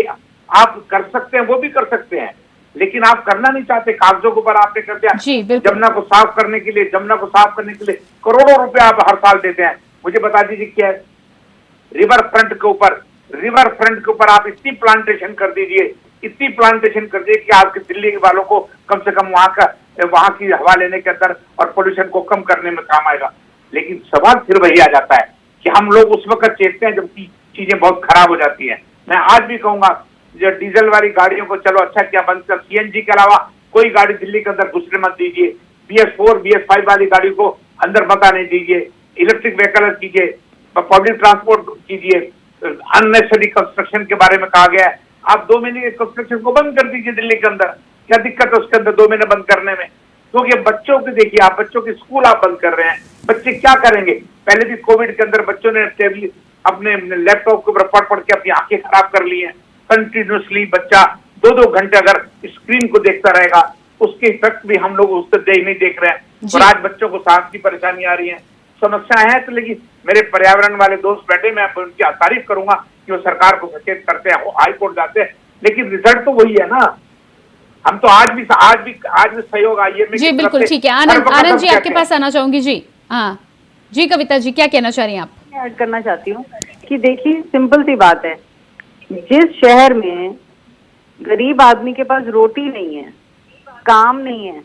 आप कर सकते हैं, वो भी कर सकते हैं, लेकिन आप करना नहीं चाहते। कागजों के ऊपर आपने कर दिया। जमुना को साफ करने के लिए करोड़ों रुपए आप हर साल देते हैं। मुझे बता दीजिए क्या है, रिवर फ्रंट के ऊपर आप इतनी प्लांटेशन कर दीजिए, कि आपके दिल्ली के वालों को कम से कम वहां की हवा लेने के अंदर और पोल्यूशन को कम करने में काम आएगा। लेकिन सवाल फिर वही आ जाता है कि हम लोग उस वक्त चेतते हैं जब चीजें बहुत खराब हो जाती हैं। मैं आज भी कहूंगा, जो डीजल वाली गाड़ियों को चलो अच्छा क्या बंद कर, सीएनजी के अलावा कोई गाड़ी दिल्ली के अंदर घुसने मत दीजिए। BS4 BS5 वाली गाड़ी को अंदर मत आने दीजिए। इलेक्ट्रिक व्हीकल कीजिए, पब्लिक ट्रांसपोर्ट कीजिए। अननेसेसरी कंस्ट्रक्शन के बारे में कहा गया है, आप 2 महीने के कंस्ट्रक्शन को बंद कर दीजिए दिल्ली के अंदर। क्या दिक्कत है उसके अंदर 2 महीने बंद करने में? क्योंकि बच्चों की देखिए, आप बच्चों के स्कूल आप बंद कर रहे हैं, बच्चे क्या करेंगे? पहले भी कोविड के अंदर बच्चों ने अपने लैपटॉप के ऊपर पढ़ के अपनी आंखें खराब कर ली हैं। कंटिन्यूसली बच्चा 2-2 घंटे अगर स्क्रीन को देखता रहेगा, उसके इफेक्ट भी हम लोग उससे नहीं देख रहे हैं। और आज बच्चों को सांस की परेशानी आ रही है, समस्याएं हैं। तो लेकिन मेरे पर्यावरण वाले दोस्त बैठे, मैं उनकी तारीफ करूंगा कि वो सरकार को सचेत करते हैं, वो हाई कोर्ट जाते हैं, लेकिन रिजल्ट तो वही है ना। हम तो आज भी सहयोग आइए। जी बिल्कुल, ठीक है। आनंद जी आपके पास आना चाहूंगी। जी हाँ जी, कविता जी क्या कहना चाह रही हैं आप? मैं ऐड करना चाहती हूँ कि देखिए, सिंपल सी बात है, जिस शहर में गरीब आदमी के पास रोटी नहीं है, काम नहीं है,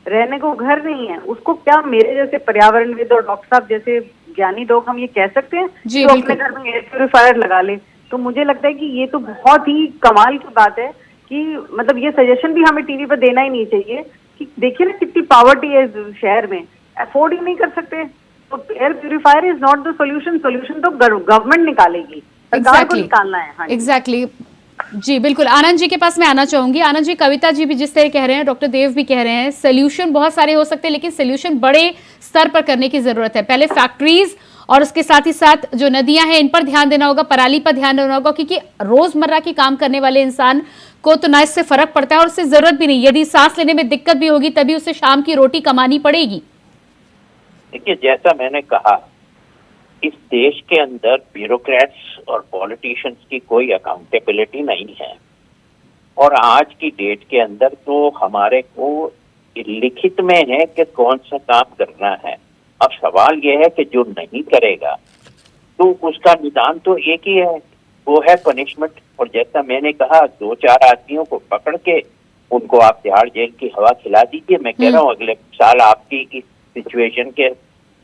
रहने को घर नहीं है, उसको क्या मेरे जैसे पर्यावरणविद और डॉक्टर साहब जैसे ज्ञानी लोग हम ये कह सकते हैं कि वो अपने घर में एयर प्यूरिफायर लगा ले? तो मुझे लगता है कि ये तो बहुत ही कमाल की बात है कि मतलब ये सजेशन भी हमें टीवी पर देना ही नहीं चाहिए कि देखिए ना कितनी पॉवर्टी है शहर में, अफोर्ड ही नहीं कर सकते। तो air purifier is not the solution तो गवर्नमेंट निकालेगी, सरकार को निकालना है। हाँ एग्जैक्टली जी बिल्कुल। आनंद जी के पास मैं आना चाहूंगी। आनंद जी, कविता जी भी जिस तरह कह रहे हैं, डॉक्टर देव भी कह रहे हैं, सोल्यूशन बहुत सारे हो सकते हैं, लेकिन सोल्यूशन बड़े स्तर पर करने की जरूरत है। पहले फैक्ट्रीज और उसके साथ ही साथ जो नदियां हैं इन पर ध्यान देना होगा, पराली पर ध्यान देना होगा, क्योंकि रोजमर्रा की काम करने वाले इंसान को तो ना इससे फर्क पड़ता है और उससे जरूरत भी नहीं। यदि सांस लेने में दिक्कत भी होगी तभी उसे शाम की रोटी कमानी पड़ेगी। देखिए, जैसा मैंने कहा, इस देश के अंदर ब्यूरोक्रेट्स और पॉलिटिशियंस की कोई अकाउंटेबिलिटी नहीं है। और आज की डेट के अंदर तो हमारे को लिखित में है कि कौन सा काम करना है। अब सवाल यह है कि जो नहीं करेगा तो उसका निदान तो एक ही है, वो है पनिशमेंट। और जैसा मैंने कहा, 2-4 आदमियों को पकड़ के उनको आप तिहाड़ जेल की हवा खिला दीजिए। मैं कह रहा हूँ अगले साल आपकी इस सिचुएशन के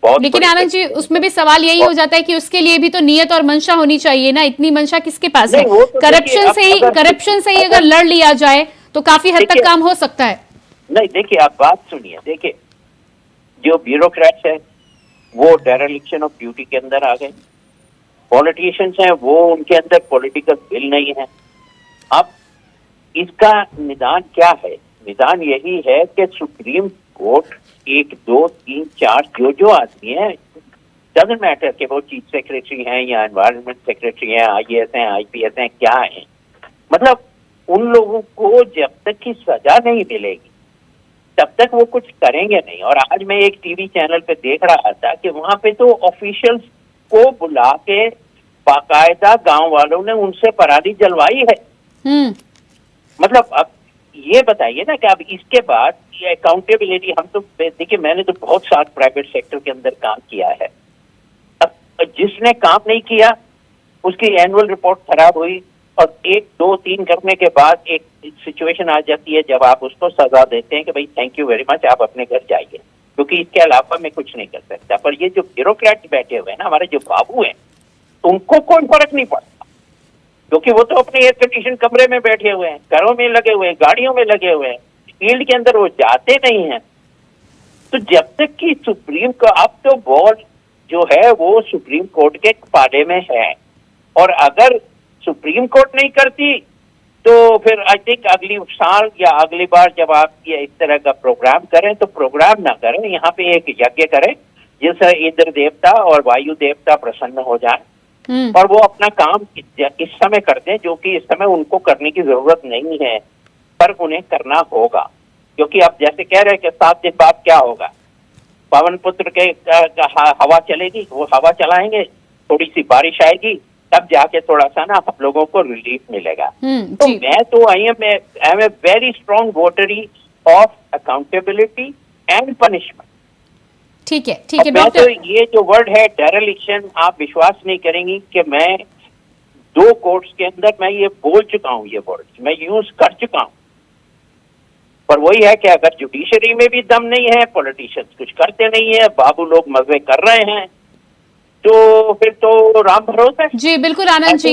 बहुत। लेकिन आनंद जी, उसमें भी सवाल यही हो जाता है कि उसके लिए भी तो नियत और मंशा होनी चाहिए ना। इतनी मंशा किसके पास है? करप्शन से ही अगर लड़ लिया जाए तो काफी हद तक काम हो सकता है। नहीं, देखिए आप बात सुनिए। देखिए, जो ब्यूरोक्रेट्स है वो डेरेलिक्शन ऑफ ड्यूटी के अंदर आ गए, पॉलिटिशियंस हैं वो उनके अंदर पॉलिटिकल विल नहीं है। अब इसका निदान क्या है? निदान यही है कि सुप्रीम कोर्ट 1, 2, 3, 4 जो आदमी है, डजंट मैटर कि वो चीफ सेक्रेटरी हैं या एनवायरनमेंट सेक्रेटरी हैं, IAS हैं, IPS हैं, क्या हैं, मतलब उन लोगों को जब तक की सजा नहीं मिलेगी तब तक वो कुछ करेंगे नहीं। और आज मैं एक टीवी चैनल पे देख रहा था कि वहां पे तो ऑफिशियल्स को बुला के बाकायदा गांव वालों ने उनसे पराली जलवाई है। मतलब अब ये बताइए ना कि अब इसके बाद ये अकाउंटेबिलिटी, हम तो देखिए, मैंने तो बहुत साल प्राइवेट सेक्टर के अंदर काम किया है। अब जिसने काम नहीं किया उसकी एनुअल रिपोर्ट खराब हुई और 1, 2, 3 करने के बाद एक सिचुएशन आ जाती है जब आप उसको सजा देते हैं कि भाई थैंक यू वेरी मच, आप अपने घर जाइए, क्योंकि इसके अलावा मैं कुछ नहीं कर सकता। पर ये जो ब्यूरोक्रेट्स बैठे हुए हैं ना, हमारे जो बाबू हैं, उनको कोई फर्क नहीं पड़ता, क्योंकि वो तो अपने एयर कंडीशन कमरे में बैठे हुए हैं, घरों में लगे हुए हैं, गाड़ियों में लगे हुए हैं, फील्ड के अंदर वो जाते नहीं हैं। तो जब तक कि सुप्रीम को, अब तो बॉल जो है वो सुप्रीम कोर्ट के पाले में है, और अगर सुप्रीम कोर्ट नहीं करती तो फिर आई थिंक अगली साल या अगली बार जब आप ये इस तरह का प्रोग्राम करें तो प्रोग्राम ना करें, यहाँ पे एक यज्ञ करें जिससे इंद्र देवता और वायु देवता प्रसन्न हो जाए और वो अपना काम इस समय करते हैं, जो कि इस समय उनको करने की जरूरत नहीं है, पर उन्हें करना होगा। क्योंकि आप जैसे कह रहे हैं कि 7 दिन बाद क्या होगा, पवन पुत्र के हवा चलेगी, वो हवा चलाएंगे, थोड़ी सी बारिश आएगी, तब जाके थोड़ा सा ना हम लोगों को रिलीफ मिलेगा। तो मैं तो I am a very strong votary of accountability and punishment. ठीक है मैं डॉक्टर। तो ये जो वर्ड है डेरेलिक्शन, आप विश्वास नहीं करेंगी कि मैं 2 कोर्ट्स के अंदर मैं ये बोल चुका हूँ, ये वर्ड मैं यूज कर चुका हूँ। पर वही है कि अगर जुडिशरी में भी दम नहीं है, पॉलिटिशियंस कुछ करते नहीं है, बाबू लोग मजे कर रहे हैं, तो फिर तो राम भरोसा है। जी बिल्कुल आनंद जी,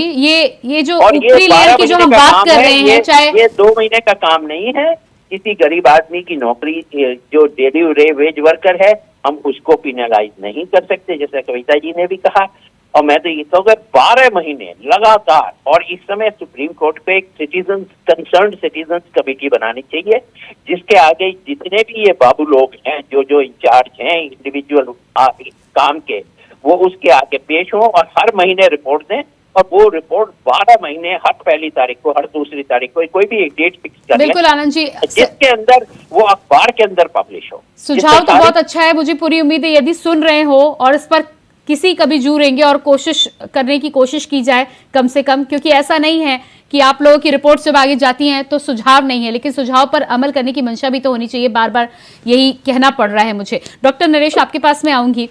ये जो और ये ऊपरी लेयर की जो हम बात कर रहे हैं, चाहे ये 2 महीने का काम नहीं है। किसी गरीब आदमी की नौकरी, जो डेली वेज वर्कर है, हम उसको पिनलाइज नहीं कर सकते, जैसे कविता जी ने भी कहा। और मैं तो ये कहूँगा 12 महीने लगातार, और इस समय सुप्रीम कोर्ट पे एक कंसर्न्ड सिटीजन कमेटी बनानी चाहिए, जिसके आगे जितने भी ये बाबू लोग हैं, जो इंचार्ज हैं इंडिविजुअल काम के, वो उसके आगे पेश हो और हर महीने रिपोर्ट दें। और वो रिपोर्ट 12 महीने हर पहली तारीख को, हर दूसरी तारीख को, कोई भी एक डेट फिक्स कर बिल्कुल आनंद जी, जिसके अंदर वो अखबार के अंदर पब्लिश हो। सुझाव तो बहुत अच्छा है, मुझे पूरी उम्मीद है यदि सुन रहे हो और इस पर किसी कभी जुड़ेंगे और कोशिश करने की कोशिश की जाए कम से कम, क्योंकि ऐसा नहीं है कि आप लोगों की रिपोर्ट जब आगे जाती हैं तो सुझाव नहीं है, लेकिन सुझाव पर अमल करने की मंशा भी तो होनी चाहिए। बार बार यही कहना पड़ रहा है मुझे। डॉक्टर नरेश, आपके पास में आऊंगी।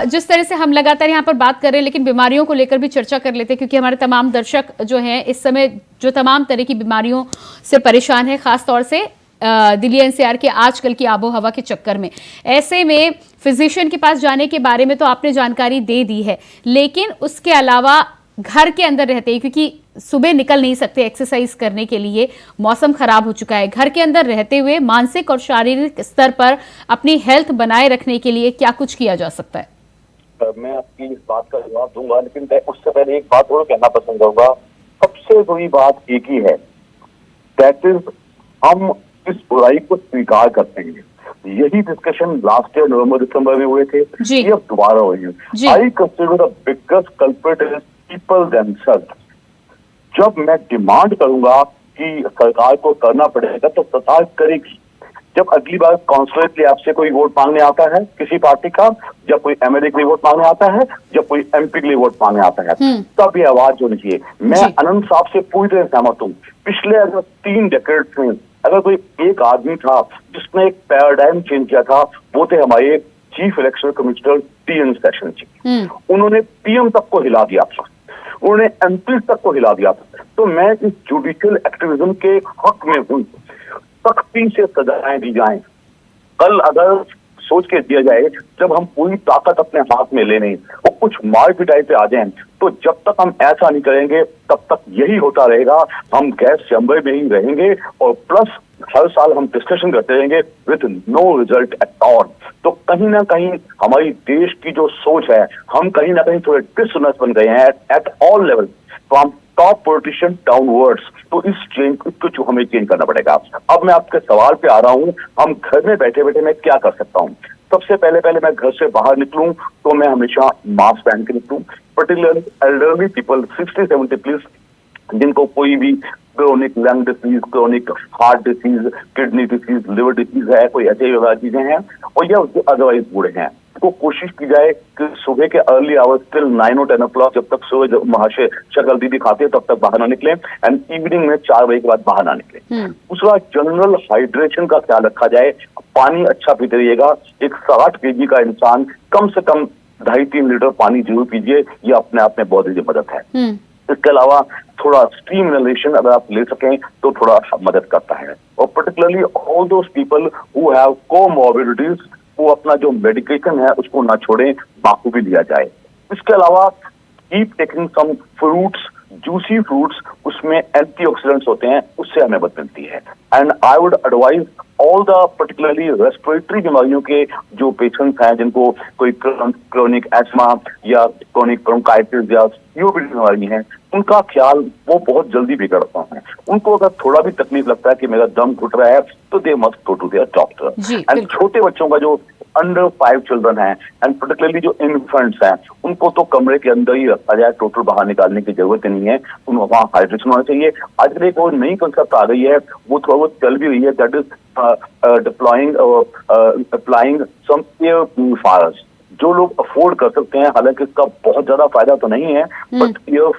जिस तरह से हम लगातार यहाँ पर बात कर रहे हैं, लेकिन बीमारियों को लेकर भी चर्चा कर लेते हैं, क्योंकि हमारे तमाम दर्शक जो हैं इस समय जो तमाम तरह की बीमारियों से परेशान है, खासतौर से दिल्ली एनसीआर के आजकल की आबो हवा के चक्कर में। ऐसे में फिजिशियन के पास जाने के बारे में तो आपने जानकारी दे दी है, लेकिन उसके अलावा घर के अंदर रहते हैं, क्योंकि सुबह निकल नहीं सकते एक्सरसाइज करने के लिए, मौसम खराब हो चुका है, घर के अंदर रहते हुए मानसिक और शारीरिक स्तर पर अपनी हेल्थ बनाए रखने के लिए क्या कुछ किया जा सकता है? मैं आपकी इस बात का जवाब दूंगा, लेकिन मैं उससे पहले एक बात और कहना पसंद करूंगा। सबसे बड़ी बात एक ही है, दैट इज हम इस बुराई को स्वीकार करते हैं। यही डिस्कशन लास्ट ईयर नवंबर दिसंबर में हुए थे, ये अब दोबारा हुए हैं। I consider the biggest culprit is people themselves. जब मैं डिमांड करूंगा कि सरकार को करना पड़ेगा, तो सरकार करेगी। जब अगली बार काउंसिलर के लिए आपसे कोई वोट मांगने आता है किसी पार्टी का, जब कोई एमएलए के लिए वोट मांगने आता है, जब कोई एमपी के लिए वोट मांगने आता है, तब ये आवाज होनी चाहिए। मैं अनंत साहब से पूरी तरह सहमत हूँ। पिछले अगर 3 डेकेड्स में अगर कोई एक आदमी था जिसने एक पैराडाइम चेंज किया था, वो थे हमारे chief election commissioner T N. Seshan ji. उन्होंने पीएम तक को हिला दिया था, उन्होंने एमपी तक को हिला दिया था। तो मैं इस जुडिशियल एक्टिविज्म के हक में हूँ, सख्ती से सजाएं दी जाएं। कल अगर सोच के दिया जाए, जब हम पूरी ताकत अपने हाथ में ले लें और कुछ मार पिटाई पे आ जाएं, तो जब तक हम ऐसा नहीं करेंगे तब तक यही होता रहेगा। हम गैस चैम्बर में ही रहेंगे और प्लस हर साल हम डिस्कशन करते रहेंगे with no result at all. तो कहीं ना कहीं हमारी देश की जो सोच है, हम कहीं ना कहीं थोड़े डिसऑनेस्ट बन गए हैं at all level, from top politician downwards. तो इस चेंज को हमें चेंज करना पड़ेगा। अब मैं आपके सवाल पे आ रहा हूँ, हम घर में बैठे बैठे मैं क्या कर सकता हूँ। सबसे पहले मैं घर से बाहर निकलूं तो मैं हमेशा मास्क पहन के निकलूं। पर्टिकुलरली एल्डरली पीपल 60-70 प्लस, जिनको कोई भी chronic lung disease, chronic heart disease, kidney disease, liver disease है, कोई ऐसे चीजें हैं, और या अदरवाइज बूढ़े हैं, तो कोशिश की जाए कि सुबह के अर्ली आवर्स टिल 9 और 10 o'clock, जब तक सुबह महाशय शक्ल दीदी खाते हैं तब तक बाहर ना निकले, एंड इवनिंग में 4 बजे के बाद बाहर ना निकले। दूसरा, जनरल हाइड्रेशन का ख्याल रखा जाए, पानी अच्छा पीते रहिएगा। एक 60 kg का इंसान कम से कम 2.5-3 लीटर पानी जरूर पीजिए, ये अपने आप में बहुत ही मदद है। इसके अलावा थोड़ा स्टीम इनहेलेशन अगर आप ले सकें तो थोड़ा मदद करता है। और particularly all those people who have comorbidities, वो अपना जो मेडिकेशन है उसको ना छोड़ें, बाकू भी लिया जाए। इसके अलावा keep taking some fruits, juicy fruits, उसमें एंटीऑक्सीडेंट्स होते हैं, उससे हमें मदद मिलती है। And I would advise all the particularly respiratory बीमारियों के जो पेशेंट्स हैं, जिनको कोई क्रोनिक एस्मा या क्रोनिक ब्रोंकाइटिस या सीओपीडी बीमारी है, उनका ख्याल वो बहुत जल्दी बिगड़ता है। उनको अगर थोड़ा भी तकलीफ लगता है कि मेरा दम घुट रहा है तो they must go to their doctor. And छोटे बच्चों का जो अंडर 5 चिल्ड्रन है एंड पर्टिकुलरली जो इन्फेंट्स हैं, उनको तो कमरे के अंदर ही रखा जाए, टोटल बाहर निकालने की जरूरत नहीं है। उनको वहाँ हाइड्रेशन होना चाहिए। आजकल एक और नई कंसेप्ट आ गई है, वो थोड़ा बहुत चल भी रही है, that is deploying applying some air purifiers. जो लोग अफोर्ड कर सकते हैं, हालांकि इसका बहुत ज्यादा फायदा तो नहीं है, but air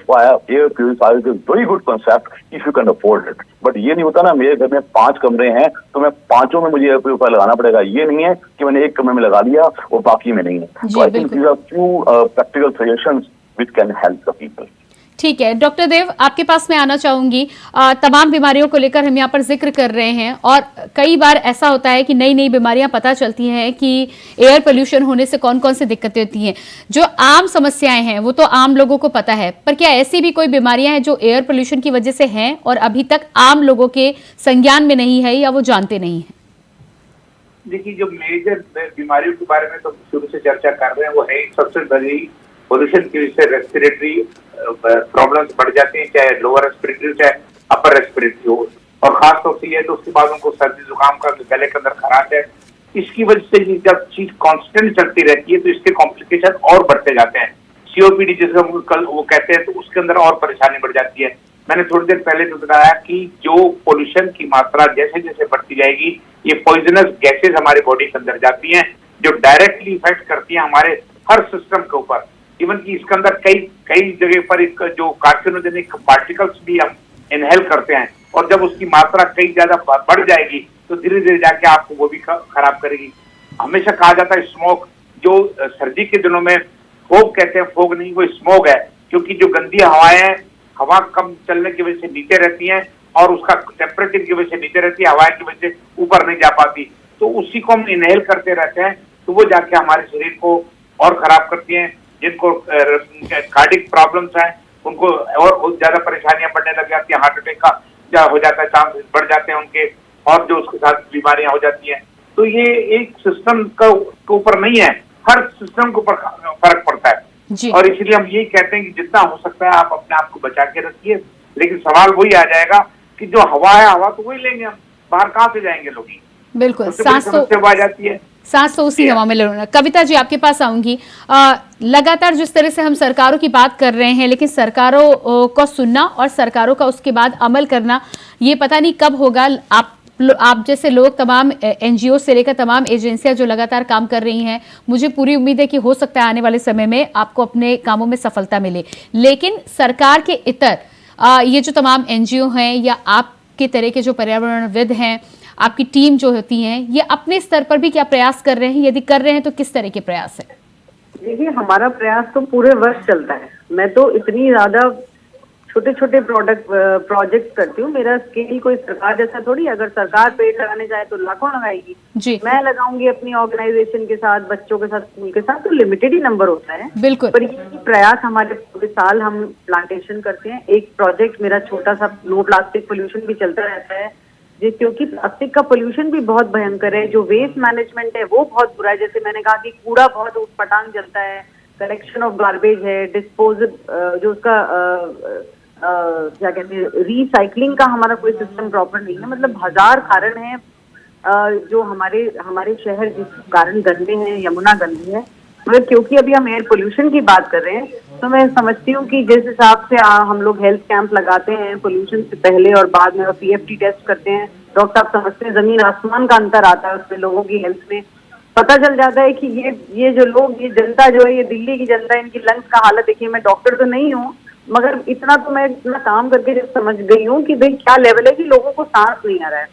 purifier is very good concept if you can afford it. But ये नहीं होता ना, मेरे घर में 5 कमरे हैं तो मैं 5 में मुझे एयर प्यूरिफायर लगाना पड़ेगा। ये नहीं है कि मैंने एक कमरे में लगा लिया और बाकी में नहीं है। तो I think these are few practical suggestions which can help the people. ठीक है डॉक्टर देव, आपके पास मैं आना चाहूंगी। तमाम बीमारियों को लेकर हम यहाँ पर जिक्र कर रहे हैं और कई बार ऐसा होता है कि नई नई बीमारियां पता चलती हैं कि एयर पोल्यूशन होने से कौन कौन सी दिक्कतें होती हैं। जो आम समस्याएं हैं वो तो आम लोगों को पता है, पर क्या ऐसी भी कोई बीमारियां हैं जो एयर पोल्यूशन की वजह से हैं और अभी तक आम लोगों के संज्ञान में नहीं है या वो जानते नहीं है? देखिए, जो मेजर बीमारियों के बारे में तो शुरू से चर्चा कर रहे हैं वो है सबसे बड़ी पोल्यूशन की वजह से रेस्पिरेटरी प्रॉब्लम्स बढ़ जाती हैं, चाहे लोअर रेस्पिरेटरी चाहे अपर रेस्पिरेटरी हो, और खास तौर से ये तो उसके बाद उनको सर्दी जुकाम का गले के अंदर खराश है। इसकी वजह से जब चीज कांस्टेंट चलती रहती है तो इसके कॉम्प्लिकेशन और बढ़ते जाते हैं। सीओपीडी जैसे कल वो कहते हैं तो उसके अंदर और परेशानी बढ़ जाती है। मैंने थोड़ी देर पहले तो बताया कि जो पोल्यूशन की मात्रा जैसे जैसे बढ़ती जाएगी, ये पॉइजनस गैसेज हमारे बॉडी के अंदर जाती हैं जो डायरेक्टली इफेक्ट करती हैं हमारे हर सिस्टम के ऊपर। इवन कि इसके अंदर कई जगह पर इसका जो कार्सिनोजेनिक पार्टिकल्स भी हम इनहेल करते हैं, और जब उसकी मात्रा कई ज्यादा बढ़ जाएगी तो धीरे धीरे जाके आपको वो भी खराब करेगी। हमेशा कहा जाता है स्मोक, जो सर्दी के दिनों में फोग कहते हैं, फोग नहीं वो स्मोक है, क्योंकि जो गंदी हवाएं हवा कम चलने की वजह से नीचे रहती हैं और उसका टेम्परेचर की वजह से नीचे रहती है, हवाएं की वजह से ऊपर नहीं जा पाती, तो उसी को हम इनहेल करते रहते हैं, तो वो जाके हमारे शरीर को और खराब करती हैं। जिनको कार्डिक प्रॉब्लम्स हैं उनको और ज्यादा परेशानियां बढ़ने लग जाती हैं, हार्ट अटैक का हो जाता है, चांसेस बढ़ जाते हैं उनके, और जो उसके साथ बीमारियां हो जाती हैं। तो ये एक सिस्टम के ऊपर नहीं है, हर सिस्टम के ऊपर फर्क पड़ता है, और इसलिए हम यही कहते हैं कि जितना हो सकता है आप अपने आप को बचा के रखिए। लेकिन सवाल वही आ जाएगा कि जो हवा है, हवा तो वही लेंगे हम, बाहर कहाँ से जाएंगे लोग? बिल्कुल, सांस तो आ जाती है, सांस तो उसी हवा में लेना। कविता जी, आपके पास आऊंगी। लगातार जिस तरह से हम सरकारों की बात कर रहे हैं, लेकिन सरकारों को सुनना और सरकारों का उसके बाद अमल करना ये पता नहीं कब होगा। आप जैसे लोग, तमाम एनजीओ से लेकर तमाम एजेंसियां जो लगातार काम कर रही हैं, मुझे पूरी उम्मीद है कि हो सकता है आने वाले समय में आपको अपने कामों में सफलता मिले। लेकिन सरकार के इतर ये जो तमाम एनजीओ हैं या आपके तरह के जो पर्यावरणविद हैं, आपकी टीम जो होती है, ये अपने स्तर पर भी क्या प्रयास कर रहे हैं? यदि कर रहे हैं तो किस तरह के प्रयास है? देखिए, हमारा प्रयास तो पूरे वर्ष चलता है। मैं तो इतनी ज्यादा छोटे छोटे प्रोजेक्ट करती हूँ। मेरा स्केल कोई सरकार जैसा थोड़ी, अगर सरकार पेड़ लगाने जाए तो लाखों लगाएगी जी। मैं लगाऊंगी अपनी ऑर्गेनाइजेशन के साथ, बच्चों के साथ, स्कूल के साथ, तो लिमिटेड ही नंबर होता है। बिल्कुल, पर ये प्रयास हमारे पूरे साल हम प्लांटेशन करते हैं। एक प्रोजेक्ट मेरा छोटा सा नो प्लास्टिक पोल्यूशन भी चलता रहता है, क्योंकि प्लास्टिक का पोल्यूशन भी बहुत भयंकर है। जो वेस्ट मैनेजमेंट है वो बहुत बुरा है। जैसे मैंने कहा कि कूड़ा बहुत उठपटांग जलता है, कलेक्शन ऑफ गार्बेज है, डिस्पोजल जो उसका क्या कहते हैं, रिसाइकलिंग का हमारा कोई सिस्टम प्रॉपर नहीं है। मतलब 1000 कारण है जो हमारे शहर जिस कारण गंदे हैं, यमुना गंदी है। मतलब क्योंकि अभी हम एयर पोल्यूशन की बात कर रहे हैं, तो मैं समझती हूँ कि जिस हिसाब से हम लोग हेल्थ कैंप लगाते हैं पोल्यूशन से पहले और बाद में, और पीएफटी टेस्ट करते हैं, डॉक्टर आप समझते हैं जमीन आसमान का अंतर आता है उसमें, लोगों की हेल्थ में पता चल जाता है कि ये जो लोग, ये जनता जो है, ये दिल्ली की जनता है, इनकी लंग्स का हालत देखिए। मैं डॉक्टर तो नहीं हूँ, मगर इतना तो मैं इतना काम करके जब समझ गई हूँ कि भाई क्या लेवल है कि लोगों को सांस नहीं आ रहा है।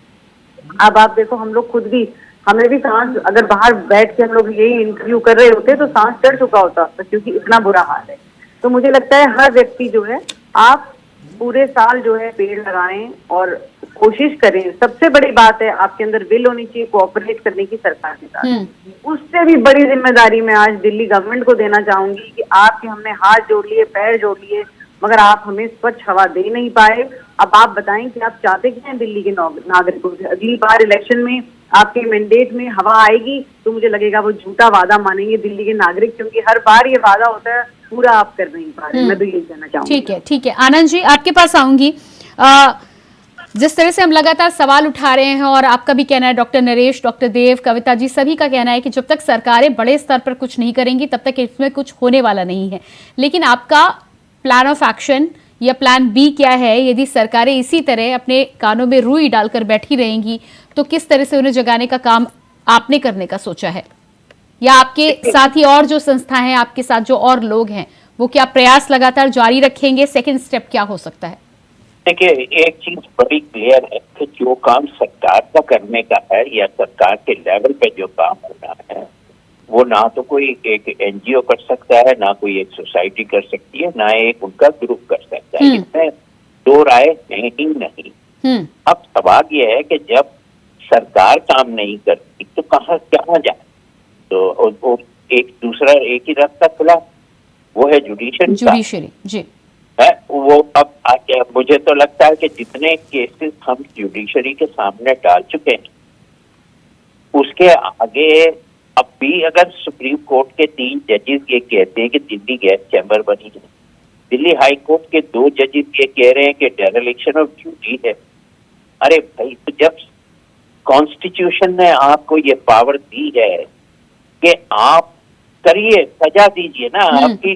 अब आप देखो, हम लोग खुद भी, हमें भी सांस, अगर बाहर बैठ के हम लोग यही इंटरव्यू कर रहे होते तो सांस चढ़ चुका होता, क्योंकि इतना बुरा हाल है। तो मुझे लगता है हर व्यक्ति जो है, आप पूरे साल जो है पेड़ लगाएं और कोशिश करें। सबसे बड़ी बात है, आपके अंदर विल होनी चाहिए कोऑपरेट करने की सरकार के साथ। उससे भी बड़ी जिम्मेदारी मैं आज दिल्ली गवर्नमेंट को देना चाहूंगी कि आपके हमने हाथ जोड़ लिए, पैर जोड़ लिए, मगर आप हमें स्वच्छ हवा दे नहीं पाए। अब आप बताएं कि आप चाहते क्या हैं दिल्ली के नागरिकों से? अगली बार इलेक्शन में आपके मैंडेट में हवा आएगी तो मुझे लगेगा वो झूठा वादा मानेंगे दिल्ली के नागरिक, क्योंकि हर बार ये वादा होता है पूरा आप कर नहीं पा रहे। मैं तो यही कहना चाहूंगी। ठीक है आनंद जी, आपके पास आऊंगी। जिस तरह से हम लगातार सवाल उठा रहे हैं और आपका भी कहना है, डॉक्टर नरेश, डॉक्टर देव, कविता जी, सभी का कहना है कि जब तक सरकारें बड़े स्तर पर कुछ नहीं करेंगी तब तक इसमें कुछ होने वाला नहीं है। लेकिन आपका प्लान ऑफ एक्शन या प्लान बी क्या है? यदि सरकारें इसी तरह अपने कानों में रुई डालकर बैठी रहेंगी तो किस तरह से उन्हें जगाने का काम आपने करने का सोचा है, या आपके साथ ही और जो संस्था है, आपके साथ जो और लोग हैं, वो क्या प्रयास लगातार जारी रखेंगे? सेकंड स्टेप क्या हो सकता है? देखिए, एक चीज बड़ी क्लियर है कि जो काम सरकार का करने का है या सरकार के लेवल पे जो काम होना है, वो ना तो कोई एक एनजीओ कर सकता है, ना कोई एक सोसाइटी कर सकती है, ना एक उनका ग्रुप कर सकता है। इसमें दो राय है ही नहीं। अब सवाल ये है कि जब सरकार काम नहीं करती तो कहाँ जाए? तो एक ही रास्ता खुला, वो है जुडिशरी जी है। वो अब मुझे तो लगता है कि जितने केसेस हम जुडिशरी के सामने डाल चुके हैं, उसके आगे अब भी अगर सुप्रीम कोर्ट के 3 जजेस ये कहते हैं कि दिल्ली गैस चैम्बर बनी है, दिल्ली हाई कोर्ट के 2 जजेस ये कह रहे हैं कि डेरेलिक्शन ऑफ ड्यूटी है। अरे भाई, तो जब कॉन्स्टिट्यूशन ने आपको ये पावर दी है कि आप करिए, सजा दीजिए ना आपकी।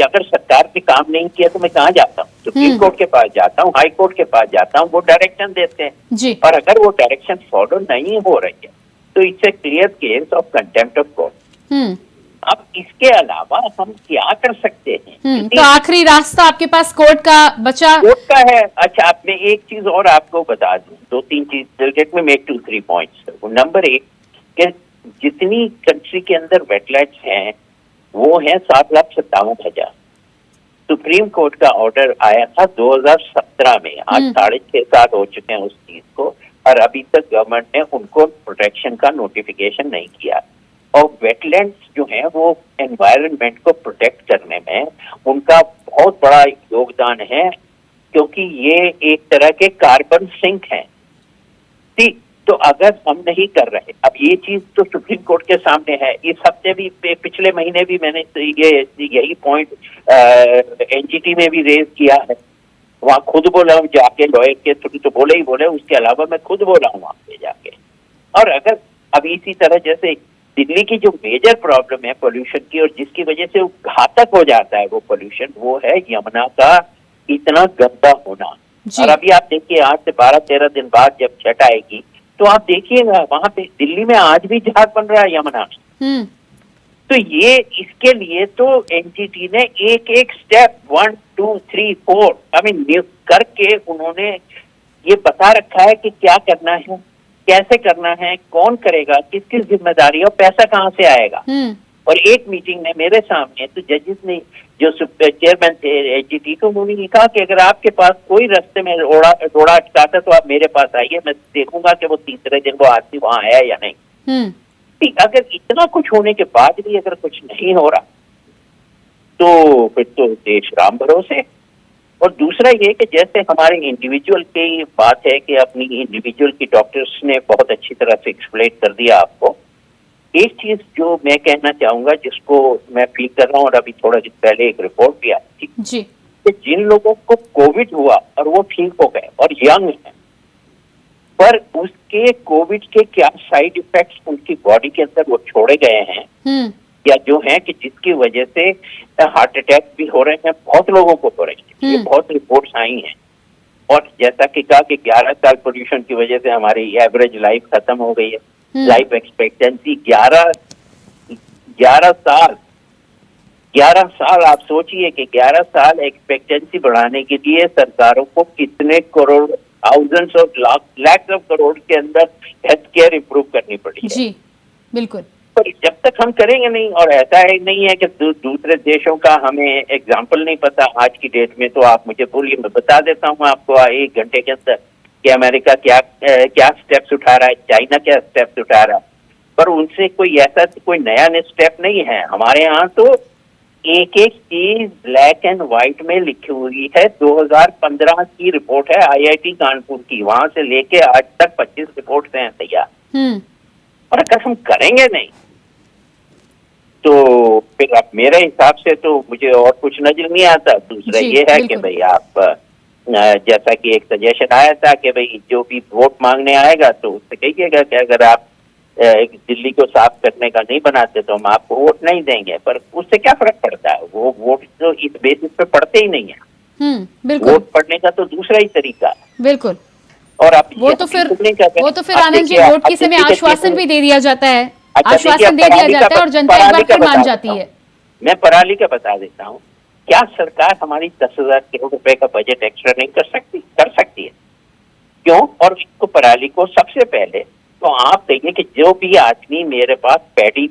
अगर सरकार ने काम नहीं किया तो मैं कहाँ जाता हूँ? सुप्रीम कोर्ट के पास जाता हूँ, हाई कोर्ट के पास जाता हूँ, वो डायरेक्शन देते हैं। और अगर वो डायरेक्शन फॉलो नहीं हो रही है तो it's a clear case of contempt of court. अब इसके अलावा हम क्या कर सकते हैं? तो आखिरी रास्ता आपके पास कोर्ट का बचा? कोर्ट का है। अच्छा, मैं एक चीज और आपको बता दूं, 2-3 चीज, let me make 2-3 points. Number 1 कि जितनी कंट्री के अंदर वेटलैंड्स हैं वो है 7,57,000। सुप्रीम कोर्ट का ऑर्डर आया था 2017 में। आज 6.5 साल हो चुके हैं उस चीज को, और अभी तक गवर्नमेंट ने उनको प्रोटेक्शन का नोटिफिकेशन नहीं किया। और वेटलैंड्स जो हैं वो एनवायरनमेंट को प्रोटेक्ट करने में उनका बहुत बड़ा योगदान है, क्योंकि ये एक तरह के कार्बन सिंक हैं। ठीक, तो अगर हम नहीं कर रहे, अब ये चीज तो सुप्रीम कोर्ट के सामने है। इस हफ्ते भी, पिछले महीने भी मैंने यही पॉइंट एनजीटी में भी रेज किया है। वहां खुद बोला हूँ जाके, लॉयर के थ्रू तो बोले, उसके अलावा मैं खुद बोला हूँ वहां पे जाके। और अगर अब इसी तरह जैसे दिल्ली की जो मेजर प्रॉब्लम है पोल्यूशन की, और जिसकी वजह से घातक हो जाता है वो पोल्यूशन, वो है यमुना का इतना गंदा होना। और अभी आप देखिए, आज से 12-13 दिन बाद जब छठ आएगी तो आप देखिएगा वहां पे दिल्ली में आज भी जहाज बन रहा है यमुना। तो ये इसके लिए तो एनजीटी ने एक स्टेप 1, 2, 3, 4 करके उन्होंने ये बता रखा है कि क्या करना है, कैसे करना है, कौन करेगा, किसकी जिम्मेदारी, और पैसा कहाँ से आएगा। और एक मीटिंग में मेरे सामने तो जजेस ने, जो चेयरमैन थे एनजीटी को, उन्होंने कहा कि अगर आपके पास कोई रास्ते में रोड़ा अटकाता तो आप मेरे पास आइए, मैं देखूंगा कि वो तीसरे दिन वो आदमी वहां है या नहीं। अगर इतना कुछ होने के बाद भी अगर कुछ नहीं हो रहा तो फिर तो देश राम भरोसे। और दूसरा ये कि जैसे हमारे इंडिविजुअल की बात है कि अपनी इंडिविजुअल की डॉक्टर्स ने बहुत अच्छी तरह से एक्सप्लेन कर दिया आपको। एक चीज जो मैं कहना चाहूंगा, जिसको मैं फील कर रहा हूँ, और अभी थोड़ा दिन पहले एक रिपोर्ट भी आई थी कि जिन लोगों को कोविड हुआ और वो ठीक हो गए और यंग है, पर उसके कोविड के क्या साइड इफेक्ट्स उनकी बॉडी के अंदर वो छोड़े गए हैं, या जो है कि जिसकी वजह से हार्ट अटैक भी हो रहे हैं, बहुत लोगों को हो रहे हैं। ये बहुत रिपोर्ट्स आई हैं। और जैसा कि कहा कि 11 साल पोल्यूशन की वजह से हमारी एवरेज लाइफ खत्म हो गई है। लाइफ एक्सपेक्टेंसी 11 साल। आप सोचिए कि 11 साल एक्सपेक्टेंसी बढ़ाने के लिए सरकारों को कितने crore, thousands of lakh of crore के अंदर हेल्थ केयर इंप्रूव करनी पड़ी है। जी बिल्कुल। पर जब तक हम करेंगे नहीं, और ऐसा है नहीं है कि दूसरे देशों का हमें एग्जाम्पल नहीं पता आज की डेट में, तो आप मुझे बोलिए, मैं बता देता हूँ आपको 1 घंटे के अंदर कि अमेरिका क्या स्टेप्स उठा रहा है, चाइना क्या स्टेप्स उठा रहा है। पर उनसे कोई ऐसा कोई नया स्टेप नहीं है। हमारे यहाँ तो एक चीज ब्लैक एंड व्हाइट में लिखी हुई है। 2015 की रिपोर्ट है आईआईटी कानपुर की, वहां से लेके आज तक 25 रिपोर्ट्स हैं तैयार। और अगर हम करेंगे नहीं तो फिर अब मेरे हिसाब से तो मुझे और कुछ नजर नहीं आता। दूसरा जी, ये है कि बिल्कुल। भाई आप जैसा कि एक सजेशन आया था कि भाई जो भी वोट मांगने आएगा तो उससे कहिएगा कि अगर आप दिल्ली को साफ करने का नहीं बनाते तो हम आपको वोट नहीं देंगे। पर उससे क्या फर्क पड़ता है, वो वोट तो इस बेसिस पे पड़ते ही नहीं है। बिल्कुल वोट पड़ने का तो दूसरा ही तरीका है। बिल्कुल। और आप वो तो फिर आनंद जी वोट के समय आश्वासन भी दे दिया जाता है, आश्वासन दे दिया जाता है और जनता एक बार फिर मान जाती है। मैं पराली का बता देता हूँ, क्या सरकार हमारी 10,000 करोड़ रुपए का बजट एक्स्ट्रा नहीं कर सकती? कर सकती है। क्यों? और इसको पराली को सबसे पहले तो आप कहिए कि जो भी आदमी मेरे पास पैडी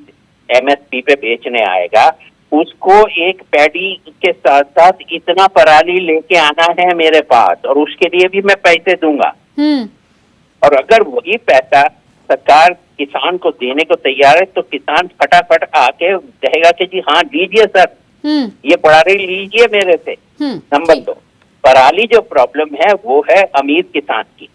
MSP पे बेचने आएगा उसको एक पैडी के साथ साथ इतना पराली लेके आना है मेरे पास, और उसके लिए भी मैं पैसे दूंगा। और अगर वही पैसा सरकार किसान को देने को तैयार है तो किसान फटाफट आके कहेगा कि जी हाँ लीजिए सर, ये पराली लीजिए मेरे से। नंबर 2, पराली जो प्रॉब्लम है वो है अमीर किसान की,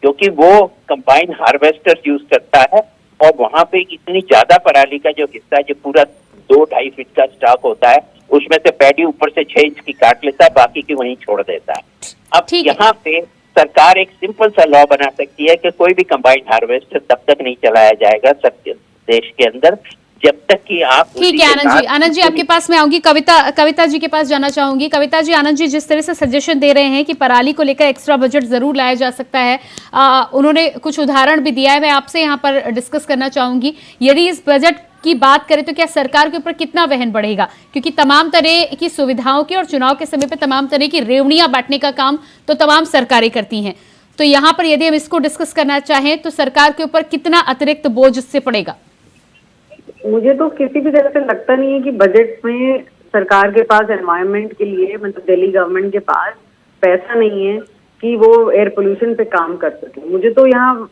क्योंकि वो कंबाइन हार्वेस्टर यूज करता है और वहां पे इतनी ज्यादा पराली का जो हिस्सा जो पूरा 2-2.5 फीट का स्टॉक होता है उसमें से पैडी ऊपर से 6 इंच की काट लेता है, बाकी की वहीं छोड़ देता है। अब यहाँ पे सरकार एक सिंपल सा लॉ बना सकती है कि कोई भी कंबाइंड हार्वेस्टर तब तक नहीं चलाया जाएगा देश के अंदर जब तक कि आप। ठीक है आनंद जी आपके पास मैं आऊंगी। कविता जी के पास जाना चाहूंगी। कविता जी, आनंद जी जिस तरह से सजेशन दे रहे हैं कि पराली को लेकर एक्स्ट्रा बजट जरूर लाया जा सकता है, उन्होंने कुछ उदाहरण भी दिया है, मैं आपसे यहाँ पर डिस्कस करना चाहूंगी। यदि इस बजट की बात करें तो क्या सरकार के ऊपर कितना वहन बढ़ेगा, क्योंकि तमाम तरह की सुविधाओं की और चुनाव के समय पे तमाम तरह की रेवड़ियां बांटने का काम तो तमाम सरकारें करती हैं, तो यहाँ पर यदि हम इसको डिस्कस करना चाहें तो सरकार के ऊपर कितना अतिरिक्त बोझ इससे पड़ेगा? मुझे तो किसी भी तरह से लगता नहीं है कि बजट में सरकार के पास एनवायरनमेंट के लिए, मतलब दिल्ली गवर्नमेंट के पास पैसा नहीं है कि वो एयर पोल्यूशन पे काम कर सके। मुझे तो यहाँ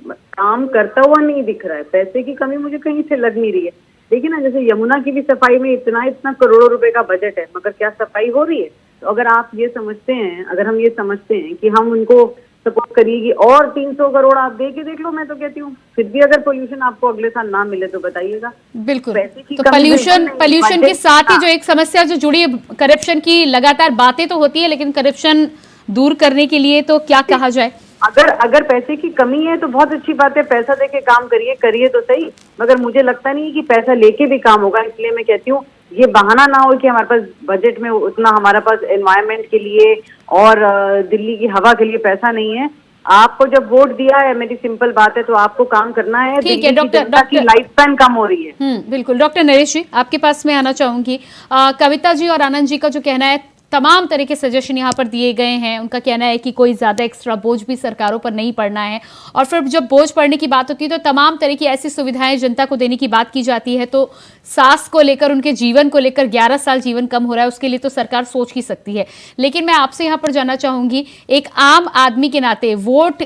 काम करता हुआ नहीं दिख रहा है, पैसे की कमी मुझे कहीं से लग नहीं रही है। देखिए ना, जैसे यमुना की भी सफाई में इतना करोड़ों रुपए का बजट है, मगर क्या सफाई हो रही है? तो अगर आप ये समझते हैं, अगर हम ये समझते हैं कि हम उनको सपोर्ट करिएगी और 300 करोड़ आप दे के देख लो, मैं तो कहती हूँ फिर भी अगर पोल्यूशन आपको अगले साल ना मिले तो बताइएगा। बिल्कुल। तो पोल्यूशन के साथ ही जो एक समस्या जो जुड़ी है, करप्शन की लगातार बातें तो होती है, लेकिन करप्शन दूर करने के लिए तो क्या कहा जाए? अगर पैसे की कमी है तो बहुत अच्छी बात है, पैसा देके काम करिए तो सही, मगर मुझे लगता नहीं कि पैसा लेके भी काम होगा। इसलिए मैं कहती हूँ ये बहाना ना हो कि हमारे पास बजट में उतना हमारे पास एनवायरनमेंट के लिए और दिल्ली की हवा के लिए पैसा नहीं है। आपको जब वोट दिया है, मेरी सिंपल बात है, तो आपको काम करना है। ठीक है डॉक्टर, लाइफ स्पैन कम हो रही है। बिल्कुल। डॉक्टर नरेश जी आपके पास में आना चाहूंगी। कविता जी और आनंद जी का जो कहना है, तमाम तरह के सजेशन यहाँ पर दिए गए हैं। उनका कहना है कि कोई ज्यादा एक्स्ट्रा बोझ भी सरकारों पर नहीं पड़ना है, और फिर जब बोझ पड़ने की बात होती है तो तमाम तरह की ऐसी सुविधाएं जनता को देने की बात की जाती है। तो सांस को लेकर, उनके जीवन को लेकर 11 साल जीवन कम हो रहा है, उसके लिए तो सरकार सोच ही सकती है। लेकिन मैं आपसे यहाँ पर जानना चाहूंगी, एक आम आदमी के नाते वोट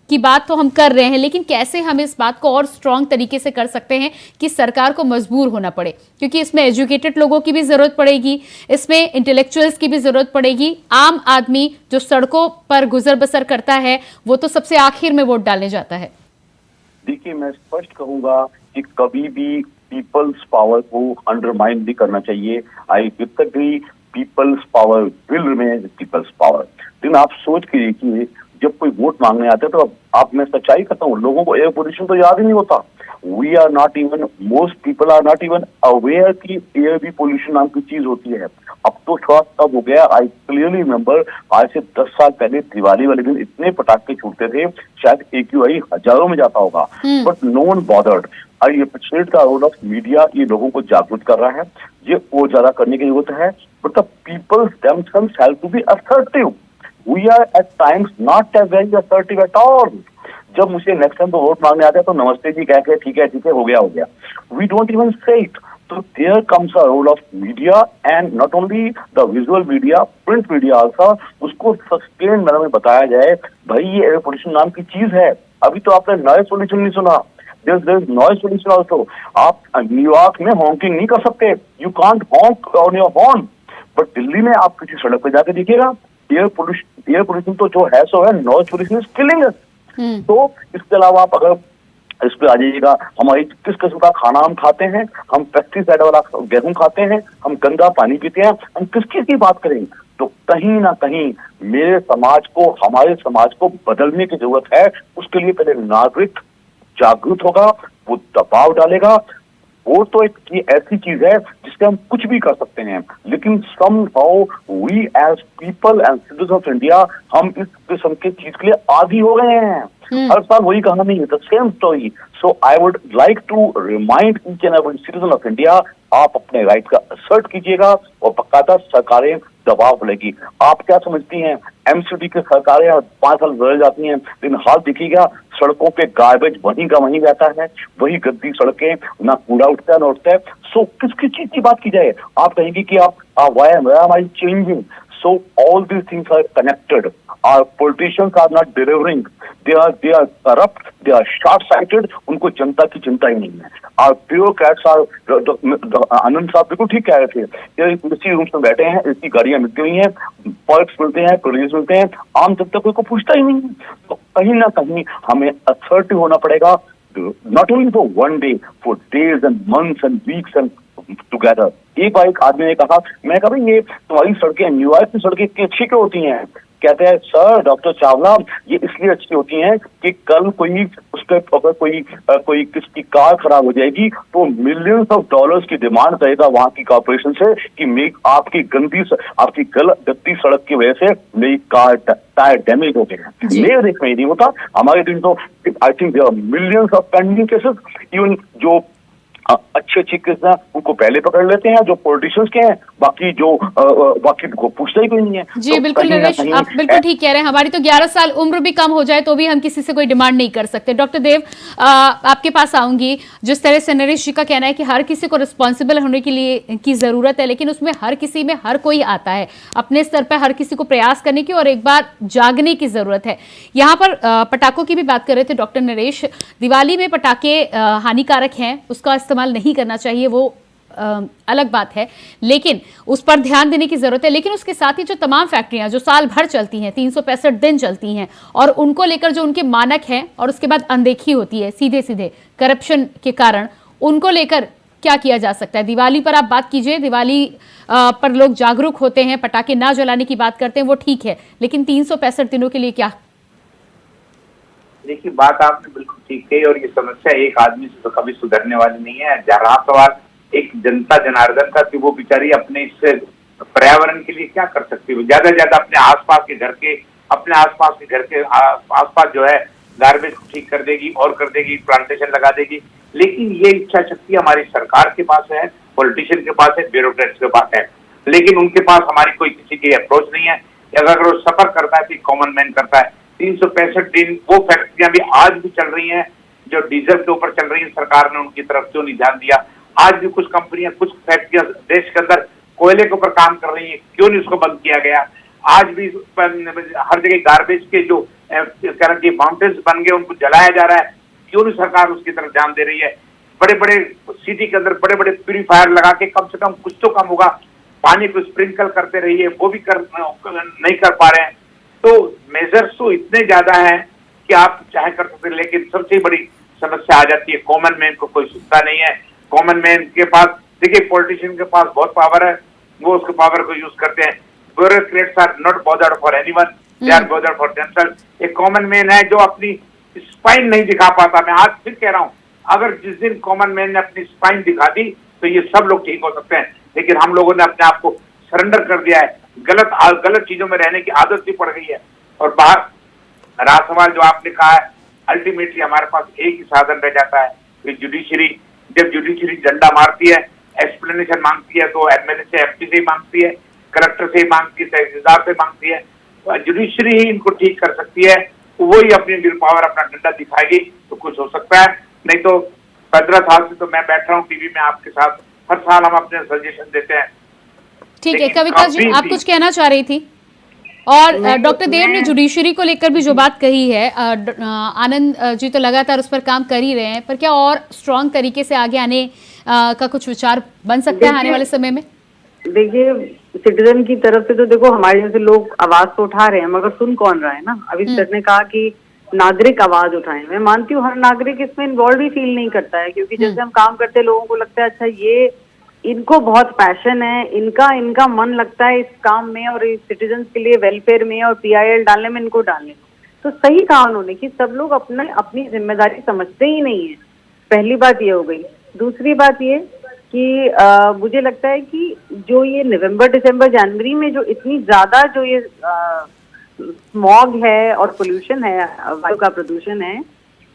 की बात तो हम कर रहे हैं, लेकिन कैसे हम इस बात को और स्ट्रांग तरीके से कर सकते हैं कि सरकार को मजबूर होना पड़े, क्योंकि इसमें एजुकेटेड लोगों की भी जरूरत पड़ेगी, इसमें इंटेलेक्चुअल्स की भी जरूरत पड़ेगी। आम आदमी जो सड़कों पर गुजर बसर करता है वो तो सबसे आखिर में वोट डालने जाता है। देखिए, मैं स्पष्ट कहूंगा कि कभी भी पीपल्स पावर को अंडरमाइन नहीं करना चाहिए। I disagree, peoples power will remain peoples power. लेकिन आप सोच के देखिए, जब कोई वोट मांगने आता है तो आप मैं सच्चाई करता हूँ, लोगों को एयर पोल्यूशन तो याद ही नहीं होता। We are not even, most people are not even aware कि एयर भी पोल्यूशन नाम की चीज होती है। अब तो थोड़ा तब हो गया। आई क्लियरली रिमेम्बर, आज से 10 साल पहले दिवाली वाले दिन इतने पटाखे छूटते थे, शायद AQI हजारों में जाता होगा, but no one bothered. I appreciate the role of media, ये लोगों को जागरूक कर रहा है, ये और ज्यादा करने की जरूरत है। But the peoples themselves have to be assertive. We are at times not very assertive at all. जब मुझे नेक्स्ट टाइम तो वोट मांगने आते हैं तो नमस्ते जी कह के ठीक है हो गया। We don't even say it. So there comes a role of media, and not only the visual media, print media also, उसको सस्टेन मैनर में बताया जाए, भाई ये एयर पोल्यूशन नाम की चीज है। अभी तो आपने नॉइज पोल्यूशन नहीं सुना, there's noise pollution also. आप न्यूयॉर्क में हॉन्किंग नहीं कर सकते, you can't honk on your horn, but Delhi में आप किसी सड़क पे जाके देखिएगा, एयर पोल्यूशन तो जो है सो है, noise pollution is killing us. तो इसके अलावा आप अगर इस पे आ जाइएगा, हमारी किस किस्म का खाना हम खाते हैं, हम पेस्टिसाइड वाला गेहूं खाते हैं, हम गंदा पानी पीते हैं, हम किस चीज की बात करें। तो कहीं ना कहीं मेरे समाज को, हमारे समाज को बदलने की जरूरत है। उसके लिए पहले नागरिक जागरूक होगा, वो दबाव डालेगा। वो तो एक ये ऐसी चीज है जिससे हम कुछ भी कर सकते हैं, लेकिन somehow we as people and citizens of India हम इस किस्म के चीज के लिए आदी हो गए हैं। हर साल वही कहानी है, the same story. So I would like to remind each and every citizen of India, आप अपने राइट का असर्ट कीजिएगा और बकायदा सरकारें दबाव बढ़ेगी। आप क्या समझती हैं, एमसीडी की सरकारें 5 साल बदल जाती हैं, लेकिन हाल देखिएगा सड़कों पे गार्बेज वहीं का वहीं रहता है, वही गंदी सड़कें, ना कूड़ा उठता है ना उठता है। सो किसकी चीज की बात की जाए, आप कहेंगे कि आप why am I changing? So all these things are connected. Our politicians are not delivering. They are corrupt. They are short-sighted. उनको जनता की चिंता ही नहीं है। Our bureaucrats are आनंद साहब बिल्कुल ठीक कह रहे थे, इसी रूम में बैठे हैं, इसी गाड़ियां मिलती हुई हैं, पर्क्स मिलते हैं, प्रिविलेज मिलते हैं, आम जनता कोई को पूछता ही नहीं है। तो कहीं ना कहीं हमें असर्टिव होना पड़ेगा, not only for one day, for days and months and weeks and together. एक बार एक आदमी ने कहा, मैं कहा भाई ये तुम्हारी सड़कें, न्यूयॉर्क की सड़कें इतनी अच्छी क्यों होती हैं? कहते हैं सर डॉक्टर चावला, ये इसलिए अच्छी होती हैं कि कल कोई उस पर अगर कोई किसकी कार खराब हो जाएगी तो मिलियंस ऑफ डॉलर्स की डिमांड करेगा वहां की कॉर्पोरेशन से कि आपकी गंदी सड़क की वजह से मेरी कार टायर डैमेज हो गए हैं। मेरे देश में ही नहीं होता, हमारे दिन तो I think there are millions of pending cases. Even जो अच्छे केस हैं उनको पहले पकड़ लेते हैं जो पॉलिटिशियंस के हैं, बाकी को पूछता ही कोई नहीं है। जी तो बिल्कुल नरेश, आप बिल्कुल ठीक कह रहे हैं। हमारी तो 11 साल उम्र भी कम हो जाए तो भी हम किसी से कोई डिमांड नहीं कर सकते। डॉक्टर देव, आपके पास आऊंगी। जिस तरह से नरेश जी का कहना है कि हर किसी को रिस्पॉन्सिबल होने के लिए की जरूरत है, लेकिन उसमें हर किसी में हर कोई आता है, अपने स्तर पर हर किसी को प्रयास करने की और एक बार जागने की जरूरत है। यहाँ पर पटाखों की भी बात कर रहे थे डॉक्टर नरेश। दिवाली में पटाखे हानिकारक हैं, उसका इस्तेमाल नहीं करना चाहिए, वो अलग बात है, लेकिन उस पर ध्यान देने की जरूरत है। लेकिन उसके साथ ही जो तमाम फैक्ट्रियां जो साल भर चलती हैं, 365 दिन चलती हैं, और उनको लेकर जो उनके मानक हैं और उसके बाद अनदेखी होती है सीधे सीधे करप्शन के कारण, उनको लेकर क्या किया जा सकता है? दिवाली पर आप बात कीजिए, दिवाली पर लोग जागरूक होते हैं, पटाखे ना जलाने की बात करते हैं, वो ठीक है, लेकिन 365 दिनों के लिए क्या? देखिए, बात आपने बिल्कुल ठीक कही और ये समस्या एक आदमी से तो कभी सुधरने वाली नहीं है। जहाँ सवाल एक जनता जनार्दन का कि वो बेचारी अपने इस पर्यावरण के लिए क्या कर सकती है। ज्यादा से ज्यादा अपने आसपास के घर के आसपास जो है गार्बेज को ठीक कर देगी और कर देगी, प्लांटेशन लगा देगी। लेकिन ये इच्छा शक्ति हमारी सरकार के पास है, पॉलिटिशियन के पास है, ब्यूरोक्रेट्स के पास है, लेकिन उनके पास हमारी कोई किसी की अप्रोच नहीं है। अगर वो सफर करता है तो कॉमन मैन करता है। 365 दिन वो फैक्ट्रियां भी आज भी चल रही हैं जो डीजल के ऊपर चल रही है, सरकार ने उनकी तरफ क्यों नहीं ध्यान दिया? आज भी कुछ कंपनियां, कुछ फैक्ट्रियां देश के अंदर कोयले के ऊपर काम कर रही है, क्यों नहीं उसको बंद किया गया? आज भी हर जगह गार्बेज के जो माउंटेन्स बन गए उनको जलाया जा रहा है, क्यों नहीं सरकार उसकी तरफ ध्यान दे रही है? बड़े बड़े सिटी के अंदर बड़े बड़े प्यूरीफायर लगा के कम से कम कुछ तो कम होगा, पानी को स्प्रिंकल करते रहिए, वो भी नहीं कर पा रहे हैं। तो मेजर्स तो इतने ज्यादा हैं कि आप चाहे कर सकते हैं, लेकिन सबसे बड़ी समस्या आ जाती है कॉमन मैन को कोई सुनता नहीं है। कॉमन मैन के पास, देखिए पॉलिटिशियन के पास बहुत पावर है, वो उसके पावर को यूज करते हैं। Bureaucrats are not bothered for anyone, they are bothered for themselves. एक कॉमन मैन है जो अपनी स्पाइन नहीं दिखा पाता। मैं आज फिर कह रहा हूँ, अगर जिस दिन कॉमन मैन ने अपनी स्पाइन दिखा दी तो ये सब लोग ठीक हो सकते हैं, लेकिन हम लोगों ने अपने आप को सरेंडर कर दिया है, गलत चीजों में रहने की आदत सी पड़ गई है। और बाहर रहा सवाल जो आपने कहा है, अल्टीमेटली हमारे पास एक ही साधन रह जाता है, जुडिशरी। जब जुडिशरी डंडा मारती है, एक्सप्लेनेशन मांगती है, तो एमएलए से, एमपी से मांगती है, कलेक्टर से मांगती है, तहसीलदार से मांगती है, तो जुडिशरी ही इनको ठीक कर सकती है। तो वही अपनी विल पावर, अपना डंडा दिखाएगी तो कुछ हो सकता है। नहीं तो 15 साल से तो मैं बैठ रहा हूँ टीवी में आपके साथ, हर साल हम अपने सजेशन देते हैं। ठीक है, कविता जी आप कुछ कहना चाह रही थी? और डॉक्टर देव ने जुडिशरी को लेकर भी जो बात कही है, आनंद जी तो लगातार उस पर काम कर ही रहे हैं, पर क्या और स्ट्रांग तरीके से आगे आने का कुछ विचार बन सकता है आने वाले समय में? देखिए, सिटीजन की तरफ से तो देखो हमारे जैसे लोग आवाज तो उठा रहे हैं, मगर सुन कौन रहा है ना। अभी सर ने कहा कि नागरिक आवाज उठाएं। मैं मानती हूँ हर नागरिक इसमें इन्वॉल्व ही फील नहीं करता है, क्योंकि जैसे हम काम करते हैं लोगों को लगता है अच्छा ये इनको बहुत पैशन है, इनका मन लगता है इस काम में और इस सिटीजन के लिए वेलफेयर में और PIL डालने में, इनको डालने। तो सही कहा उन्होंने कि सब लोग अपनी जिम्मेदारी समझते ही नहीं है। पहली बात ये हो गई। दूसरी बात ये कि मुझे लगता है कि जो ये नवंबर, दिसंबर, जनवरी में जो इतनी ज्यादा जो ये स्मॉग है और पोल्यूशन है, वायु का प्रदूषण है,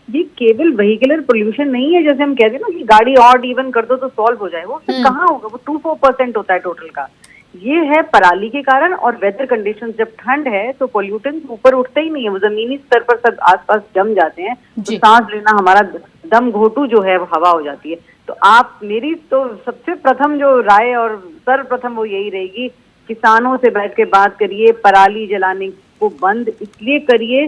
ये केवल व्हीकुलर पोल्यूशन नहीं है। जैसे हम कहते हैं ना कि गाड़ी ऑड इवन कर दो तो सॉल्व हो जाए, वो कहाँ होगा, वो 2-4% होता है टोटल का। ये है पराली के कारण और वेदर कंडीशंस। जब ठंड है तो पोल्यूटेंट ऊपर उठते ही नहीं है, वो जमीनी स्तर पर सब आसपास जम जाते हैं, तो सांस लेना हमारा दम घोटू जो है वो हवा हो जाती है। तो आप मेरी तो सबसे प्रथम जो राय और सर्वप्रथम वो यही रहेगी, किसानों से बैठ के बात करिए, पराली जलाने को बंद इसलिए करिए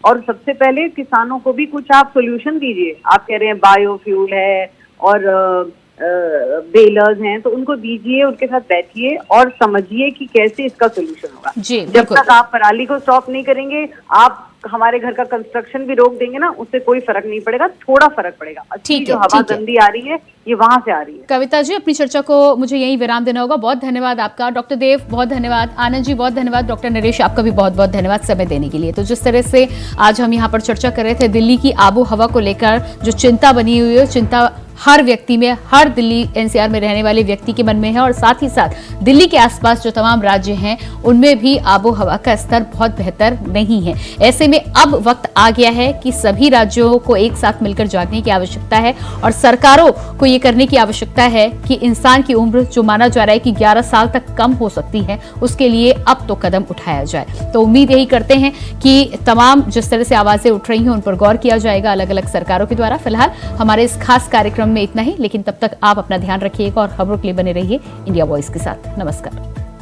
और सबसे पहले किसानों को भी कुछ आप सोल्यूशन दीजिए। आप कह रहे हैं बायोफ्यूल है और बेलर्स हैं, तो उनको दीजिए, उनके साथ बैठिए और समझिए कि कैसे इसका सोल्यूशन होगा। जब तक आप पराली को स्टॉप नहीं करेंगे, आप हमारे घर का कंस्ट्रक्शन भी रोक देंगे ना, उससे कोई फर्क नहीं पड़ेगा, थोड़ा फर्क पड़ेगा। ठीक है, जो हवा गंदी आ रही है ये वहां से आ रही है। कविता जी, अपनी चर्चा को मुझे यही विराम देना होगा। बहुत धन्यवाद आपका। डॉक्टर देव बहुत धन्यवाद, आनंद जी बहुत धन्यवाद, डॉक्टर नरेश आपका भी बहुत बहुत धन्यवाद समय देने के लिए। तो जिस तरह से आज हम यहाँ पर चर्चा कर रहे थे दिल्ली की आबो हवा को लेकर जो चिंता बनी हुई है, चिंता हर व्यक्ति में, हर दिल्ली NCR में रहने वाले व्यक्ति के मन में है और साथ ही साथ दिल्ली के आसपास जो तमाम राज्य हैं उनमें भी आबो हवा का स्तर बहुत बेहतर नहीं है। ऐसे में अब वक्त आ गया है कि सभी राज्यों को एक साथ मिलकर जागने की आवश्यकता है और सरकारों को ये करने की आवश्यकता है कि इंसान की उम्र जो माना जा रहा है कि 11 साल तक कम हो सकती है, उसके लिए अब तो कदम उठाया जाए। तो उम्मीद यही करते हैं कि तमाम जिस तरह से आवाजें उठ रही हैं उन पर गौर किया जाएगा अलग अलग सरकारों के द्वारा। फिलहाल हमारे इस खास कार्यक्रम में इतना ही, लेकिन तब तक आप अपना ध्यान रखिएगा और खबरों के लिए बने रहिए इंडिया वॉइस के साथ। नमस्कार।